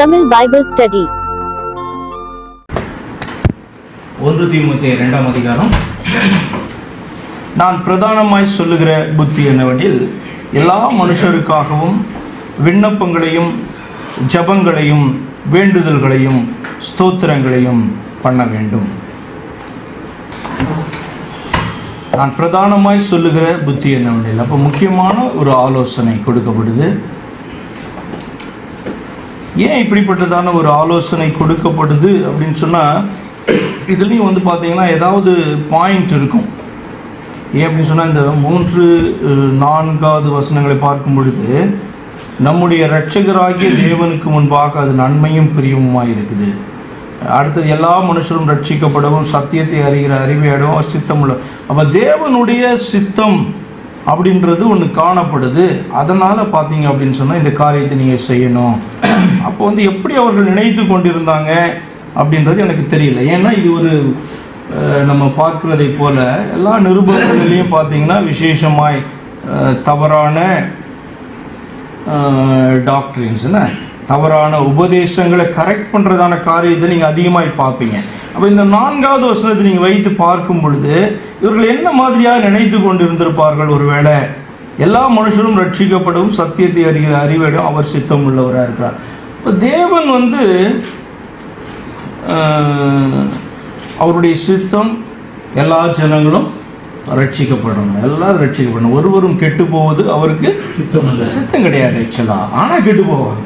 Tamil Bible Study. 1 தீமோத்தேயு 2ஆம் அதிகாரம். நான் பிரதானமாய் சொல்லுகிற புத்தி என்னவெனில், எல்லா மனுஷருக்காகவும் விண்ணப்பங்களையும் ஜபங்களையும் வேண்டுதல்களையும் ஸ்தோத்திரங்களையும் பண்ண வேண்டும். நான் பிரதானமாய் சொல்லுகிற புத்தி என்னவெனில், அப்போ முக்கியமான ஒரு ஆலோசனை கொடுக்கப்படுது. ஏன் இப்படிப்பட்டதான ஒரு ஆலோசனை கொடுக்கப்படுது அப்படின்னு சொன்னால், இதுலேயும் பார்த்தீங்கன்னா ஏதாவது பாயிண்ட் இருக்கும். ஏன் அப்படின்னு சொன்னால், இந்த 3-4 வசனங்களை பார்க்கும் பொழுது நம்முடைய இரட்சகராகிய தேவனுக்கு முன்பாக அது நன்மையும் பிரியமுமாய் இருக்குது. அடுத்தது எல்லா மனுஷரும் ரட்சிக்கப்படவும் சத்தியத்தை அறிகிற அறிவை அடையவும் சித்தம் உள்ள. அப்போ தேவனுடைய சித்தம் அப்படின்றது ஒன்று காணப்படுது. அதனால் பார்த்தீங்க அப்படின்னு சொன்னால் இந்த காரியத்தை நீங்கள் செய்யணும். அப்போ எப்படி அவர்கள் நினைத்து கொண்டிருந்தாங்க அப்படின்றது எனக்கு தெரியல. ஏன்னா இது ஒரு நம்ம பார்க்கிறதை போல எல்லா நிருபங்களிலையும் பார்த்தீங்கன்னா விசேஷமாய் தவறான டாக்டரின்ஸ், தவறான உபதேசங்களை கரெக்ட் பண்ணுறதான காரியத்தை நீங்கள் அதிகமாக பார்ப்பீங்க. அப்போ இந்த 4வது வசனத்தை நீங்கள் வைத்து பார்க்கும் பொழுது இவர்கள் என்ன மாதிரியாக நினைத்து கொண்டிருந்திருப்பார்கள்? ஒருவேளை எல்லா மனுஷரும் ரட்சிக்கப்படும் சத்தியத்தை அறிகிற அறிவிடம் அவர் சித்தம் உள்ளவராக இருக்கிறார். இப்போ தேவன் அவருடைய சித்தம் எல்லா ஜனங்களும் ரட்சிக்கப்படணும், எல்லாரும் ரட்சிக்கப்படணும். ஒருவரும் கெட்டு போவது அவருக்கு சித்தம் கிடையாது ஆக்சுவலாக. ஆனால் கெட்டு போவாங்க,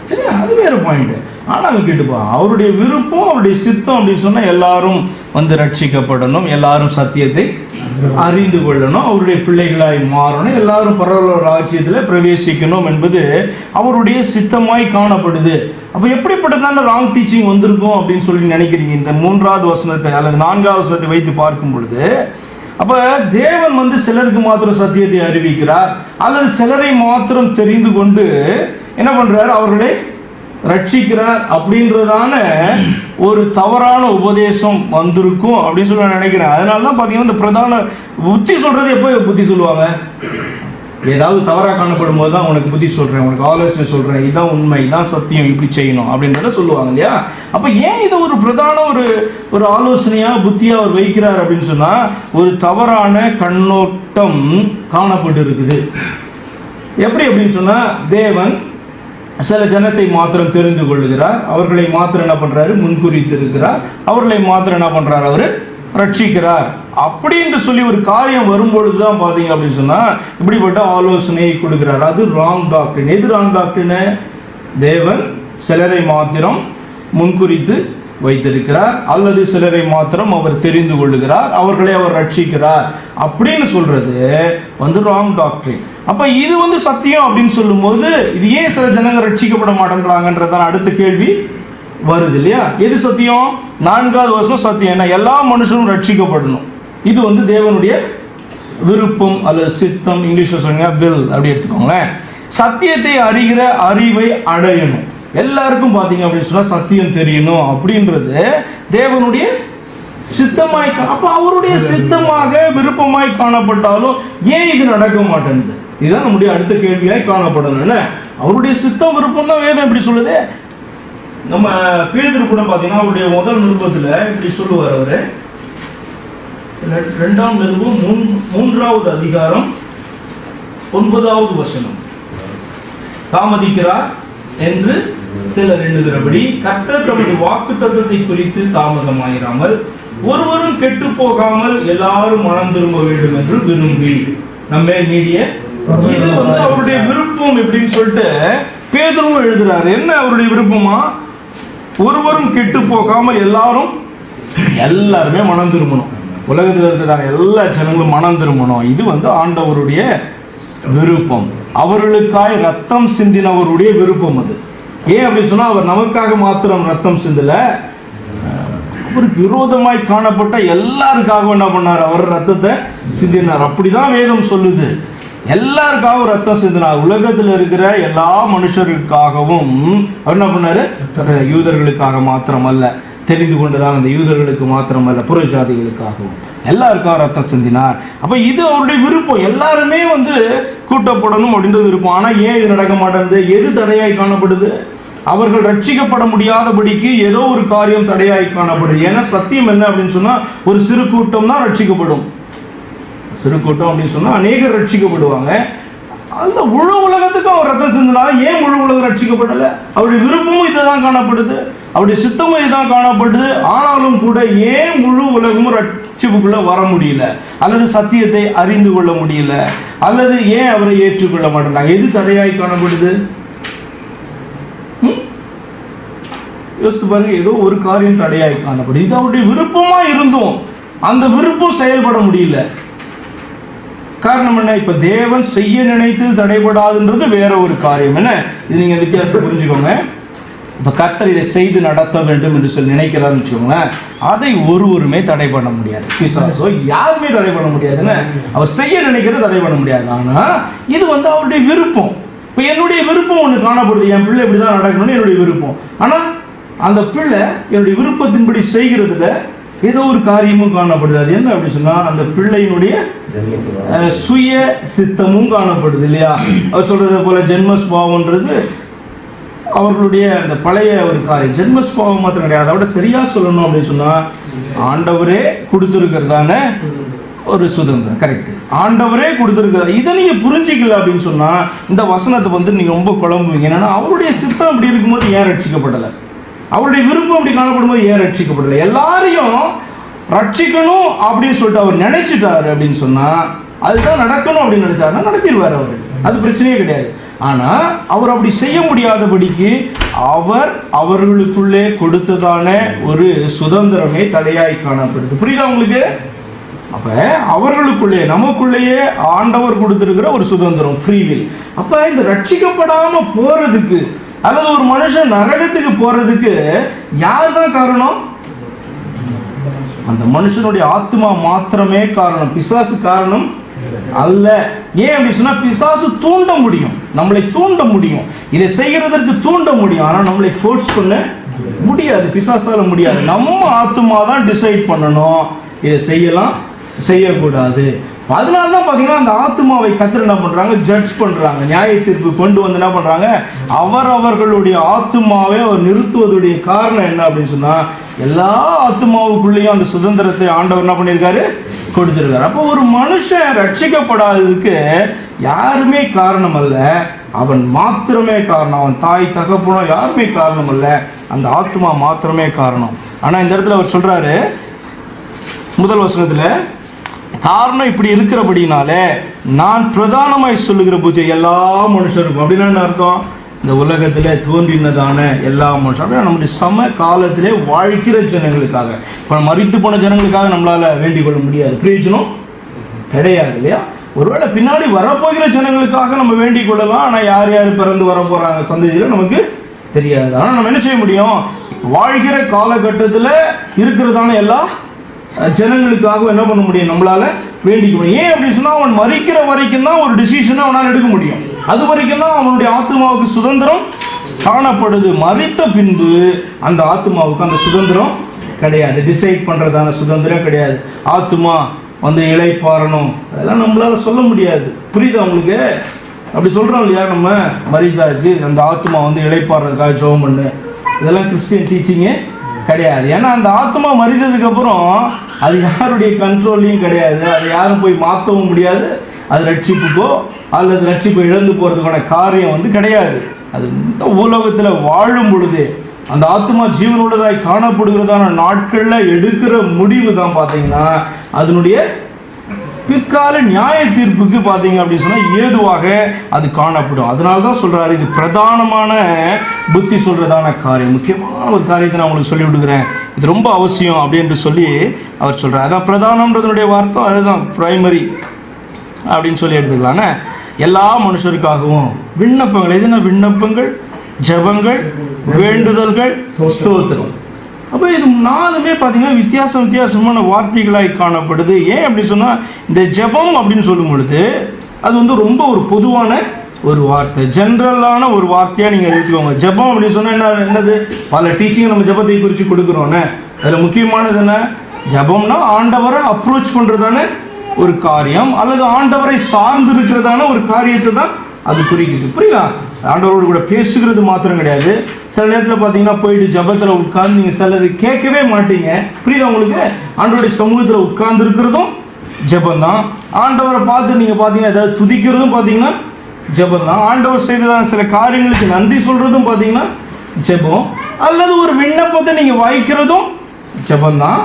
சரி, அது வேறு பாயிண்ட். ஆனால் கெட்டு போவாங்க. அவருடைய விருப்பம், அவருடைய சித்தம் அப்படின்னு சொன்னால் எல்லாரும் ரட்சிக்கப்படணும், எல்லாரும் சத்தியத்தை அறிந்து கொள்ளணும், அவருடைய பிள்ளைகளாய் மாறணும், எல்லாரும் பரலோக ராஜ்யத்தில் பிரவேசிக்கணும் என்பது அவருடைய சித்தமாய் காணப்படுது. அப்போ எப்படிப்பட்டதான ராங் டீச்சிங் வந்திருக்கும் அப்படின்னு சொல்லி நினைக்கிறீங்க? இந்த 3வது வசனத்தை அல்லது 4வது வசனத்தை வைத்து பார்க்கும் பொழுது, அப்போ தேவன் சிலருக்கு மாத்திரம் சத்தியத்தை அறிவிக்கிறார், அல்லது சிலரை மாத்திரம் தெரிந்து கொண்டு என்ன பண்றார், அவர்களை ரட்சிக்கிறார் அப்படின்றதான ஒரு தவறான உபதேசம் வந்திருக்கும் அப்படின்னு சொல்லி நான் நினைக்கிறேன். அதனால தான் பார்த்தீங்கன்னா இந்த பிரதான புத்தி சொல்றது எப்போ புத்தி சொல்லுவாங்க? ஏதாவது தவறாக காணப்படும் போது தான் உனக்கு புத்தி சொல்றேன், உனக்கு ஆலோசனை சொல்றேன், இதுதான் உண்மை, இதுதான் சத்தியம், இப்படி செய்யணும் அப்படின்றத சொல்லுவாங்க இல்லையா? அப்ப ஏன் இதை ஒரு பிரதான ஒரு ஆலோசனையா புத்தியா அவர் வைக்கிறார் அப்படின்னு சொன்னா, ஒரு தவறான கண்ணோட்டம் காணப்பட்டு இருக்குது. எப்படி அப்படின்னு சொன்னா, தேவன் சில ஜனத்தை மாத்திரம் தெரிந்து கொள்ளுகிறார், அவர்களை மாத்திரம் என்ன பண்றாரு, முன்குறித்து இருக்கிறார், அவர்களை மாத்திரம் என்ன பண்றாரு, அவரு ரட்சிக்கிறார் அப்படின்னு சொல்லி ஒரு காரியம் வரும்பொழுதுதான் பாத்தீங்க அப்படின்னு சொன்னா இப்படிப்பட்ட ஆலோசனையை கொடுக்கிறார். அது ராங் டாக்டரின். எது ராங் டாக்டரின்? தேவன் சிலரை மாத்திரம் முன்குறித்து வைத்திருக்கிறார், அல்லது சிலரை மாத்திரம் அவர் தெரிந்து கொள்ளுகிறார், அவர்களை அவர் ரட்சிக்கிறார் அப்படின்னு சொல்றது ராங் டாக்டரின். அப்ப இது சத்தியம் அப்படின்னு சொல்லும் போது இது ஏன் சில ஜனங்க ரட்சிக்கப்பட மாட்டேன்றாங்கன்றதான் அடுத்த கேள்வி வருது இல்லையா? எது சத்தியம்? 4வது வசனம் சத்தியம். என்ன? எல்லா மனுஷனும் ரட்சிக்கப்படணும். இது தேவனுடைய விருப்பம் அல்லது சித்தம். இங்கிலீஷ்ல சொன்னீங்க வில் அப்படி எடுத்துக்கோங்களேன். சத்தியத்தை அறிகிற அறிவை அடையணும். எல்லாருக்கும் பார்த்தீங்க அப்படின்னு சொன்னா சத்தியம் தெரியணும் அப்படின்றது தேவனுடைய சித்தமாய். அப்ப அவருடைய சித்தமாக விருப்பமாய் காணப்பட்டாலும் ஏன் இது நடக்க மாட்டேங்குது? இதுதான் நம்முடைய அடுத்த கேள்வியாய் காணப்படணும். அவருடைய சித்தம் விருப்பம் தான் வேதம் எப்படி சொல்லுது. நம்ம பேதுரு கூட பார்த்தீங்கன்னா அவருடைய முதல் நிருபத்தில் இப்படி சொல்லுவார். அவரு 2ஆம் நிருபம் 3வது அதிகாரம் 9வது வசனம், தாமதிக்கிறார் என்று சிலர் எண்ணுகிறபடி கர்த்தர் தமது வாக்கு தத்தத்தை குறித்து தாமதமாயிராமல் ஒருவரும் கெட்டு போகாமல் எல்லாரும் மனம் திரும்ப வேண்டும் என்று விரும்பி நம்ம நீடிய. இது அவருடைய விருப்பம் எப்படின்னு சொல்லிட்டு பேதுருவும் எழுதுறாரு. என்ன அவருடைய விருப்பமா? ஒருவரும் கெட்டு போகாமல் எல்லாருமே மனம் திரும்பணும். உலகத்தில் இருக்கிறதான எல்லா ஜனங்களும் மனம் திரும்பணும். இது ஆண்டவருடைய விருப்பம். அவர்களுக்காய் ரத்தம் சிந்தினவருடைய விருப்பம் அது. ஏன் அப்படி சொன்னா, அவர் நமக்காக மாத்திரம் ரத்தம் சிந்தல, அவருக்கு விரோதமாய் காணப்பட்ட எல்லாருக்காகவும் என்ன பண்ணார், அவர் ரத்தத்தை சிந்தினார். அப்படிதான் வேதம் சொல்லுது. எல்லாருக்காகவும் ரத்தம் சிந்தினார். உலகத்தில் இருக்கிற எல்லா மனுஷருக்காகவும் அவர் என்ன பண்ணாரு, யூதர்களுக்காக மாத்திரம் அல்ல, தெரிந்து கொண்டதால் அந்த யூதர்களுக்கு மாத்திரமல்ல, புற ஜாதிகளுக்காகவும் எல்லாருக்காக ரத்தம் சிந்தினார். அப்ப இது அவருடைய விருப்பம். எல்லாருமே கூட்டப்படணும் அப்படின்றது விருப்பம். ஆனா ஏன் இது நடக்க மாட்டேங்குது? எது தடையாய் காணப்படுது? அவர்கள் ரட்சிக்கப்பட முடியாதபடிக்கு ஏதோ ஒரு காரியம் தடையாய் காணப்படுது. ஏன்னா சத்தியம் என்ன அப்படின்னு சொன்னா, ஒரு சிறு கூட்டம் தான் ரட்சிக்கப்படும். சிறு கூட்டம் அப்படின்னு சொன்னா அநேகர் ரட்சிக்கப்படுவாங்க. அந்த முழு உலகத்துக்கும் அவர் ரத்தம் சிந்தினால ஏன் முழு உலகம் ரட்சிக்கப்படல? அவருடைய விருப்பமும் இதுதான் காணப்படுது, அவருடைய சித்தமும் இதுதான் காணப்படுது. ஆனாலும் கூட ஏன் முழு உலகமும் ரட்சிப்புக்குள்ள வர முடியல, அல்லது சத்தியத்தை அறிந்து கொள்ள முடியல, அல்லது ஏன் அவரை ஏற்றுக்கொள்ள மாட்டேங்கிறாங்க? எது தடையாய் காணப்படுது? யோசித்து பாருங்க. ஏதோ ஒரு காரியம் தடையாய் காணப்படுது. இது அவருடைய விருப்பமா இருந்தும் அந்த விருப்பம் செயல்பட முடியல. காரணம் என்ன? இப்ப தேவன் செய்ய நினைத்து தடைபடாதுன்றது வேற ஒரு காரியம். என்ன இது? நீங்க வித்தியாசத்தை புரிஞ்சுக்கோங்க. இப்ப கர்த்தர் இதை செய்து நடத்த வேண்டும் என்று சொல்லி நினைக்கிறாருன்னு வச்சுக்கோங்களேன், அதை ஒருவருமே தடை பண்ண முடியாது. பிசாசோ யாருமே தடை பண்ண முடியாதுன்னு. அவர் செய்ய நினைக்கிறது தடை பண்ண முடியாது. ஆனா இது அவருடைய விருப்பம். இப்ப என்னுடைய விருப்பம் ஒண்ணு காணப்படுது, என் பிள்ளை இப்படிதான் நடக்கணும்னு என்னுடைய விருப்பம். ஆனா அந்த பிள்ளை என்னுடைய விருப்பத்தின்படி செய்கிறதுல ஏதோ ஒரு காரியமும் காணப்படுது. அது என்ன அப்படி சொன்னா, அந்த பிள்ளையினுடைய சுய சித்தமும் காணப்படுது இல்லையா? அவர் சொல்றது போல ஜென்மஸ்பாவம்ன்றது அவர்களுடைய அந்த பழைய ஒரு காரியம். ஜென்மஸ்பாவம் மாத்திரம் கிடையாது, அதோட சரியா சொல்லணும் அப்படின்னு சொன்னா ஆண்டவரே கொடுத்திருக்கிறதான ஒரு சுதந்திரம். கரெக்ட், ஆண்டவரே கொடுத்திருக்கிறார். இதை நீங்க புரிஞ்சிக்கல அப்படின்னு சொன்னா இந்த வசனத்தை நீங்க ரொம்ப குழம்புவீங்க. ஏன்னா அவருடைய சித்தம் அப்படி இருக்கும்போது ஏன் ரட்சிக்கப்படலை? அவருடைய விருப்பம் அப்படி காணப்படும் போது ஏன் ரட்சிக்கப்படலை? எல்லாரையும் ரட்சிக்கணும் அப்படின்னு சொல்லிட்டு அவர் நினைச்சிட்டாரு அப்படின்னு சொன்னா, அதுதான் நடக்கணும் அப்படின்னு நினைச்சாருன்னா நடத்திடுவார் அவர், அது பிரச்சனையே கிடையாது. ஆனா அவர் அப்படி செய்ய முடியாதபடிக்கு அவர் அவர்களுக்குள்ளே கொடுத்ததான ஒரு சுதந்திரமே தடையாய் காணப்படுது. புரியுதா உங்களுக்கு? அப்ப அவர்களுக்குள்ளே நமக்குள்ளேயே ஆண்டவர் கொடுத்திருக்கிற ஒரு சுதந்திரம், ஃப்ரீவில். அப்ப இந்த ரட்சிக்கப்படாம போறதுக்கு அல்லது ஒரு மனுஷன் நரகத்துக்கு போறதுக்கு யார் தான் காரணம்? அந்த மனுஷனுடைய ஆத்மா மாத்திரமே காரணம், பிசாசு காரணம் அல்ல. ஏன் அப்படி சொன்னா, பிசாசு தூண்ட முடியும், நம்மளை தூண்ட முடியும், இதை செய்யறதற்கு தூண்ட முடியும். ஆனா நம்மளை ஃபோர்ஸ் பண்ண முடியாது, பிசாசால முடியாது. நம்ம ஆத்மா தான் டிசைட் பண்ணணும், இதை செய்யலாம் செய்யக்கூடாது. அதனால தான் பார்த்தீங்கன்னா அந்த ஆத்மாவை கர்த்தர் என்ன பண்றாங்க? ஜட்ஜ் பண்றாங்க, நியாய தீர்ப்பு கொண்டு வந்து என்ன பண்றாங்க? அவர்களுடைய ஆத்மாவை அவர் நிறுத்துவதுடைய காரணம் என்ன அப்படின்னு சொன்னா, எல்லா ஆத்மாவுக்குள்ளேயும் அந்த சுதந்திரத்தை ஆண்டவர் என்ன பண்ணியிருக்காரு? கொடுத்திருக்காரு. அப்போ ஒரு மனுஷன் ரட்சிக்கப்படாததுக்கு யாருமே காரணம் அல்ல, அவன் மாத்திரமே காரணம். அவன் தாய் தகப்பனோ யாருமே காரணம் அல்ல, அந்த ஆத்மா மாத்திரமே காரணம். ஆனா இந்த இடத்துல அவர் சொல்றாரு முதல் வசனத்துல, காரணம் இப்படி இருக்கிறபடினால நான் பிரதானமாய் சொல்லுகிற புத்தி எல்லா மனுஷருக்கும். அப்படின்னா என்ன அர்த்தம்? இந்த உலகத்திலே தோன்றினதான எல்லா மனுஷரும், அப்படின்னா நம்முடைய சம காலத்திலே வாழ்க்கிற ஜனங்களுக்காக. இப்போ மரித்து போன ஜனங்களுக்காக நம்மளால வேண்டிக் கொள்ள முடியாது, பிரயோஜனம் கிடையாது இல்லையா? ஒருவேளை பின்னாடி வரப்போகிற ஜனங்களுக்காக நம்ம வேண்டிக் கொள்ளலாம். ஆனால் யார் யார் பிறந்து வர போறாங்க சந்ததியில் நமக்கு தெரியாது. ஆனால் நம்ம என்ன செய்ய முடியும்? வாழ்கிற காலகட்டத்தில் இருக்கிறதான எல்லா ஜனங்களுக்காக என்ன பண்ண முடியும்? நம்மளால வேண்டிக்க முடியும். ஏன் அப்படின்னு சொன்னா, அவன் மரிக்கிற வரைக்கும் தான் ஒரு டிசிஷனை அவனால் எடுக்க முடியும். அது வரைக்கும் தான் அவனுடைய ஆத்மாவுக்கு சுதந்திரம் காணப்படுது. மரித்த பின்பு அந்த ஆத்மாவுக்கு அந்த சுதந்திரம் கிடையாது, டிசைட் பண்றதான சுதந்திரம் கிடையாது. ஆத்மா இளைப்பாறணும், அதெல்லாம் நம்மளால சொல்ல முடியாது. புரியுதா உங்களுக்கு? அப்படி சொல்றோம் இல்லையா? நம்ம மரித்தாச்சு, அந்த ஆத்மா இளைப்பாறதுக்காக ஜெபம் பண்ணு, இதெல்லாம் கிறிஸ்டியன் டீச்சிங்கே கிடையாது. ஏன்னா அந்த ஆத்மா மரித்ததுக்கு அப்புறம் அது யாருடைய கண்ட்ரோல்லையும் கிடையாது, அதை யாரும் போய் மாற்றவும் முடியாது. அது ரட்சிப்புக்கோ அல்லது ரட்சிப்பை இழந்து போறதுக்கான காரியம் கிடையாது. அது உலகத்தில் வாழும் பொழுது அந்த ஆத்மா ஜீவனுள்ளதாய் காணப்படுகிறதான நாட்கள்ல எடுக்கிற முடிவு தான் பார்த்தீங்கன்னா அதனுடைய பிற்கால நியாய தீர்ப்புக்கு பார்த்தீங்க அப்படின்னு சொன்னா ஏதுவாக அது காணப்படும். அதனால தான் சொல்றாரு, இது பிரதானமான புத்தி சொல்றதான காரியம், முக்கியமான ஒரு காரியத்தை நான் உங்களுக்கு சொல்லி விடுகிறேன், இது ரொம்ப அவசியம் அப்படின்னு சொல்லி அவர் சொல்றாரு. அதான் பிரதானம்ன்றதுடைய வார்த்தை, அதுதான் பிரைமரி அப்படின்னு சொல்லி எடுத்துக்கலாங்க. எல்லா மனுஷருக்காகவும் விண்ணப்பங்கள், எதுனா விண்ணப்பங்கள், ஜெபங்கள், வேண்டுதல்கள், ஸ்தோத்திரம். அப்போ இது நாலுமே பார்த்தீங்கன்னா வித்தியாசமான வார்த்தைகளாய் காணப்படுது. ஏன் அப்படி சொன்னால், இந்த ஜெபம் அப்படின்னு சொல்லும் பொழுது அது ரொம்ப ஒரு பொதுவான ஒரு வார்த்தை, ஜென்ரலான ஒரு வார்த்தையாக நீங்கள் எடுத்துக்கோங்க. ஜெபம் அப்படின்னு சொன்னால் என்னது? பல டீச்சிங் நம்ம ஜெபத்தை குறித்து கொடுக்குறோன்னே. அதில் முக்கியமானது என்ன? ஜெபம்னா ஆண்டவரை அப்ரோச் பண்ணுறதான ஒரு காரியம், அல்லது ஆண்டவரை சார்ந்து இருக்கிறதான ஒரு காரியத்தை தான் அது குறிக்குது. புரியுதா? ஆண்டவரோடு கூட பேசுகிறது மாத்திரம் கிடையாது. சில நேரத்தில் பார்த்தீங்கன்னா போயிட்டு ஜபத்தில் உட்கார்ந்து நீங்கள் சிலது கேட்கவே மாட்டீங்க. புரியுதா உங்களுக்கு? ஆண்டவருடைய சமூகத்தில் உட்கார்ந்து இருக்கிறதும் ஜபம் தான். ஆண்டவரை பார்த்து நீங்கள் பார்த்தீங்கன்னா ஏதாவது துதிக்கிறதும் பார்த்தீங்கன்னா ஜபம் தான். ஆண்டவர் செய்ததான சில காரியங்களுக்கு நன்றி சொல்றதும் பார்த்தீங்கன்னா ஜபம். அல்லது ஒரு விண்ணப்பத்தை நீங்கள் வாய்க்கிறதும் ஜபம் தான்.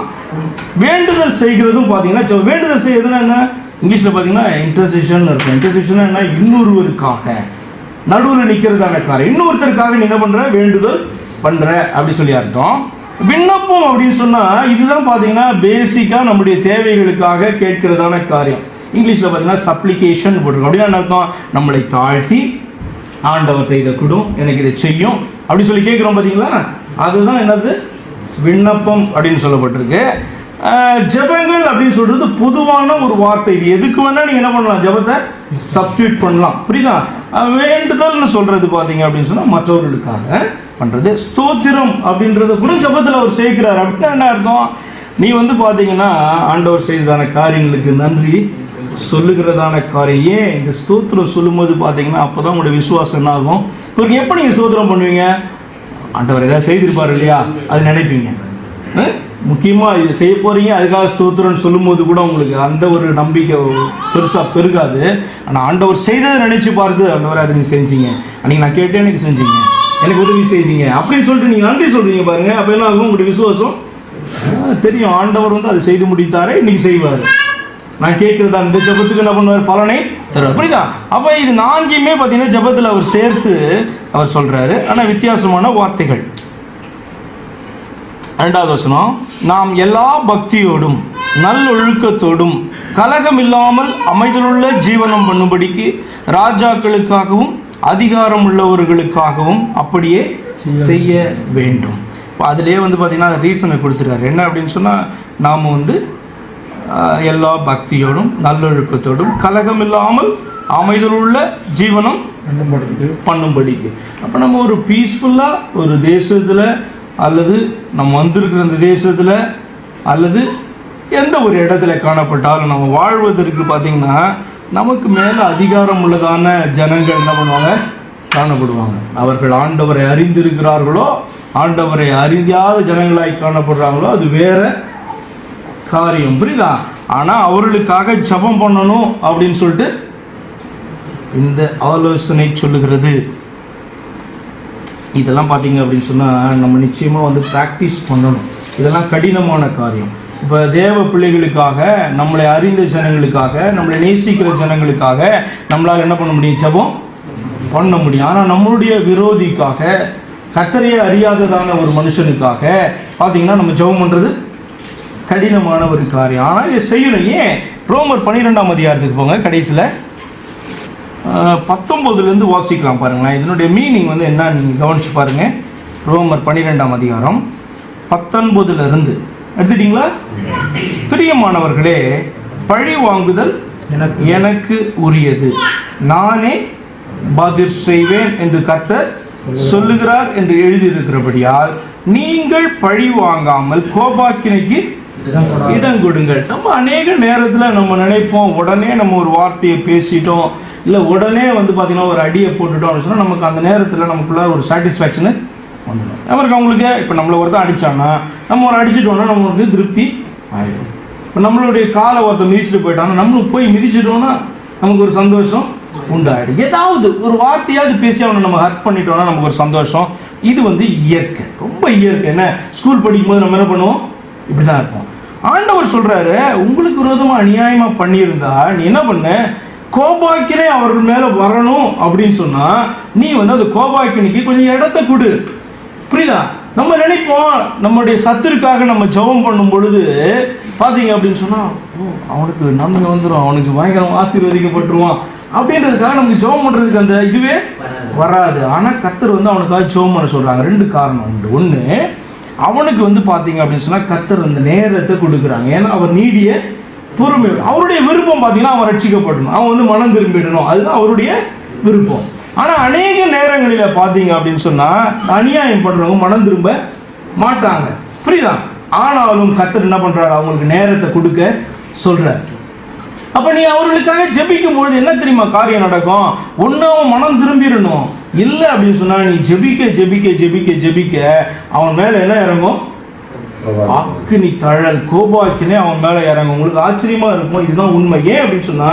வேண்டுதல் செய்கிறதும் பார்த்தீங்கன்னா ஜபம். வேண்டுதல் செய்யறதுன்னா என்ன? இங்கிலீஷில் பார்த்தீங்கன்னா இன்டர்செஷன் இருக்கும். இன்டர்செஷன் என்ன? இன்னொருவருக்காக நடுவில் நிற்கிறதான காரியம். இன்னொருத்தருக்காக நீ என்ன பண்ற? வேண்டுதல் பண்ற அப்படி சொல்லி அர்த்தம். விண்ணப்பம் அப்படின்னு சொன்னா இதுதான் பார்த்தீங்கன்னா பேசிக்கா நம்முடைய தேவைகளுக்காக கேட்கிறதான காரியம். இங்கிலீஷில் பார்த்தீங்கன்னா சப்ளிகேஷன் போட்டிருக்கோம். அப்படின்னா என்ன அர்த்தம்? நம்மளை தாழ்த்தி ஆண்டவர்கிட்ட இதை கொடும், எனக்கு இதை செய்யும் அப்படி சொல்லி கேட்குறோம் பார்த்தீங்களா? அதுதான் என்னது? விண்ணப்பம் அப்படின்னு சொல்லப்பட்டிருக்கு. ஜெபங்கள் அப்படின்னு சொல்றது பொதுவான ஒரு வார்த்தை. இது எதுக்கு வேணா நீங்க என்ன பண்ணலாம்? ஜெபத்தை சப்ஸ்டிட்யூட் பண்ணலாம். புரியுதா? வேண்டுதல்னு சொல்றது பாத்தீங்க அப்படின்னு சொன்னா மற்றவர்களுக்காக பண்றது. ஸ்தோத்திரம் அப்படின்றத கூட ஜெபத்தில் அவர் சேர்க்கிறார். அப்படின்னா என்ன அர்த்தம்? நீ வந்து பாத்தீங்கன்னா ஆண்டவர் செய்ததான காரியங்களுக்கு நன்றி சொல்லுகிறதான காரியம். ஏன் இந்த ஸ்தோத்திரம் சொல்லும் போது பாத்தீங்கன்னா அப்பதான் உங்களுடைய விசுவாசம் என்ன ஆகும்? இவருக்கு எப்ப நீங்க ஸ்தோத்திரம் பண்ணுவீங்க? ஆண்டவர் ஏதாவது செய்திருப்பார் இல்லையா, அது நினைப்பீங்க. முக்கியமாக இது செய்ய போகிறீங்க, அதுக்காக ஸ்தோத்திரம்னு சொல்லும் போது கூட உங்களுக்கு அந்த ஒரு நம்பிக்கை பெருசாக பெருகாது. ஆனால் ஆண்டவர் செய்ததை நினச்சி பார்த்து, ஆண்டவர் அதை நீங்கள் செஞ்சீங்க, அன்றைக்கி நான் கேட்டேன் எனக்கு செஞ்சீங்க, எனக்கு உதவி செய்தீங்க அப்படின்னு சொல்லிட்டு நீங்கள் நன்றி சொல்கிறீங்க பாருங்கள். அப்போ என்ன ஆகும்? உங்களுடைய விசுவாசம் தெரியும். ஆண்டவர் வந்து அதை செய்து முடித்தாரே, இன்னைக்கு செய்வார். நான் கேட்குறதா இந்த ஜபத்துக்கு என்ன பண்ணுவார்? பலனை தருவார். புரியுதா? அப்போ இது நான்கையுமே பார்த்தீங்கன்னா ஜபத்தில் அவர் சேர்த்து அவர் சொல்கிறாரு. ஆனால் வித்தியாசமான வார்த்தைகள். 2வது வசனம், நாம் எல்லா பக்தியோடும் நல்லொழுக்கத்தோடும் கலகம் இல்லாமல் அமைதலுள்ள ஜீவனம் பண்ணும்படிக்கு ராஜாக்களுக்காகவும் அதிகாரம் உள்ளவர்களுக்காகவும் அப்படியே செய்ய வேண்டும். இப்போ அதிலே வந்து பார்த்தீங்கன்னா ரீசனை கொடுத்துட்டார். என்ன அப்படின்னு சொன்னால், நாம் வந்து எல்லா பக்தியோடும் நல்லொழுக்கத்தோடும் கலகம் இல்லாமல் அமைதலுள்ள ஜீவனம் பண்ணும்படிக்கு. அப்போ நம்ம ஒரு பீஸ்ஃபுல்லாக ஒரு தேசத்தில் அல்லது நம்ம வந்திருக்கிற அந்த தேசத்தில் அல்லது எந்த ஒரு இடத்துல காணப்பட்டாலும் நம்ம வாழ்வதற்கு பார்த்திங்கன்னா நமக்கு மேலே அதிகாரம் உள்ளதான ஜனங்கள் என்ன பண்ணுவாங்க? காணப்படுவாங்க. அவர்கள் ஆண்டவரை அறிந்திருக்கிறார்களோ ஆண்டவரை அறியாத ஜனங்களாய் காணப்படுறாங்களோ அது வேற காரியம். புரியுதா? ஆனால் அவர்களுக்காக ஜெபம் பண்ணணும் அப்படின்னு சொல்லிட்டு இந்த ஆலோசனை சொல்லுகிறது. இதெல்லாம் பார்த்தீங்க அப்படின்னு சொன்னால் நம்ம நிச்சயமாக வந்து ப்ராக்டிஸ் பண்ணணும். இதெல்லாம் கடினமான காரியம். இப்போ தேவ பிள்ளைகளுக்காக, நம்மளை அறிந்த ஜனங்களுக்காக, நம்மளை நேசிக்கிற ஜனங்களுக்காக நம்மளால் என்ன பண்ண முடியும்? ஜெபம் பண்ண முடியும். ஆனால் நம்மளுடைய விரோதிக்காக, கர்த்தரையே அறியாததான ஒரு மனுஷனுக்காக பார்த்தீங்கன்னா நம்ம ஜெபம் பண்ணுறது கடினமான ஒரு காரியம். ஆனால் இதை செய்யணும். ஏன்? ரோமர் 12ஆம் அதிகாரத்துக்கு போங்க. கடைசியில் 19 வாசிக்கலாம் பாருங்களேன். இதனுடைய மீனிங் வந்து என்ன நீங்கள் கவனிச்சு பாருங்க. ரோமர் 12ஆம் அதிகாரம் 19 எடுத்துட்டீங்களா? பிரியமானவர்களே, பழி வாங்குதல் எனக்கு உரியது, நானே பதில் செய்வேன் என்று கர்த்தர் சொல்லுகிறார் என்று எழுதியிருக்கிறபடியால் நீங்கள் பழி வாங்காமல் கோபாக்கினைக்கு இடம் கொடுங்கள். நம்ம அநேக நேரத்தில் நம்ம நினைப்போம், உடனே நம்ம ஒரு வார்த்தையை பேசிட்டோம், இல்லை உடனே வந்து பார்த்தீங்கன்னா ஒரு அடியை போட்டுட்டோம் அப்படின்னு சொன்னால் நமக்கு அந்த நேரத்தில் நமக்குள்ள ஒரு சாட்டிஸ்ஃபேக்ஷனு வந்துடும். அவருக்கு அவங்களுக்கு இப்போ நம்மளை ஒருத்தர் அடித்தான்னா நம்ம ஒரு அடிச்சிட்டோன்னா நம்மளுக்கு திருப்தி ஆகிடும். இப்போ நம்மளுடைய காலை ஒருத்தர் மிதிச்சுட்டு போயிட்டாங்கன்னா நம்மளுக்கு போய் மிதிச்சிட்டோன்னா நமக்கு ஒரு சந்தோஷம் உண்டாயிடும். ஏதாவது ஒரு வார்த்தையாவது பேசி அவனை நம்ம ஹர்ட் பண்ணிட்டோம்னா நமக்கு ஒரு சந்தோஷம். இது வந்து இயற்கை, ரொம்ப இயற்கை. என்ன, ஸ்கூல் படிக்கும்போது நம்ம என்ன பண்ணுவோம்? இப்படி தான் இருப்போம். ஆண்டவர் சொல்கிறாரு, உங்களுக்கு விரோதமாக அநியாயமாக பண்ணியிருந்தா நீ என்ன பண்ண? கோபாக்கினை அவர்கள் மேலே வரணும் அப்படின்னு சொன்னால் நீ வந்து அந்த கோபாக்கினைக்கு கொஞ்சம் இடத்த கொடு. புரியுதா? நம்ம நினைப்போம் நம்மளுடைய சத்துருக்காக நம்ம ஜெபம் பண்ணும் பொழுது பார்த்தீங்க அப்படின்னு சொன்னால், அவனுக்கு நன்மை வந்துடும், அவனுக்கு பயங்கரம் ஆசீர்வதிக்கப்பட்டுருவான் அப்படின்றதுக்காக நமக்கு ஜெபம் பண்ணுறதுக்கு அந்த இதுவே வராது. ஆனால் கர்த்தர் வந்து அவனுக்காக ஜெபம் பண்ண சொல்கிறாங்க. 2 காரணம் உண்டு. ஒன்று, அவனுக்கு வந்து பார்த்தீங்க அப்படின்னு சொன்னால் கர்த்தர் அந்த நேரத்தை கொடுக்குறாங்க. ஏன்னா அவர் நீடிய பொறுமை, அவருடைய விருப்பம் பார்த்தீங்கன்னா அவன் ரட்சிக்கப்படணும், அவன் வந்து மனம் திரும்பிடணும், அதுதான் அவருடைய விருப்பம். ஆனால் அநேக நேரங்களில் பார்த்தீங்க அப்படின்னு சொன்னால் அநியாயம் பண்ணுறவங்க மனம் திரும்ப மாட்டாங்க. புரியுதா? ஆனாலும் கர்த்தர் என்ன பண்ணுறாரு? அவங்களுக்கு நேரத்தை கொடுக்க சொல்கிறார். அப்ப நீ அவர்களுக்காக ஜெபிக்கும் பொழுது என்ன தெரியுமா காரியம் நடக்கும்? ஒண்ணு அவன் மனம் திரும்பிடணும். இல்லை அப்படின்னு சொன்னா நீ ஜெபிக்க ஜெபிக்க ஜெபிக்க ஜெபிக்க அவன் மேல என்ன இறங்கும்? அக்கினி தழல், கோபாக்கினே அவன் மேல இறங்கும். உங்களுக்கு ஆச்சரியமா இருக்கும். இதுதான் உண்மை. ஏன் அப்படின்னு சொன்னா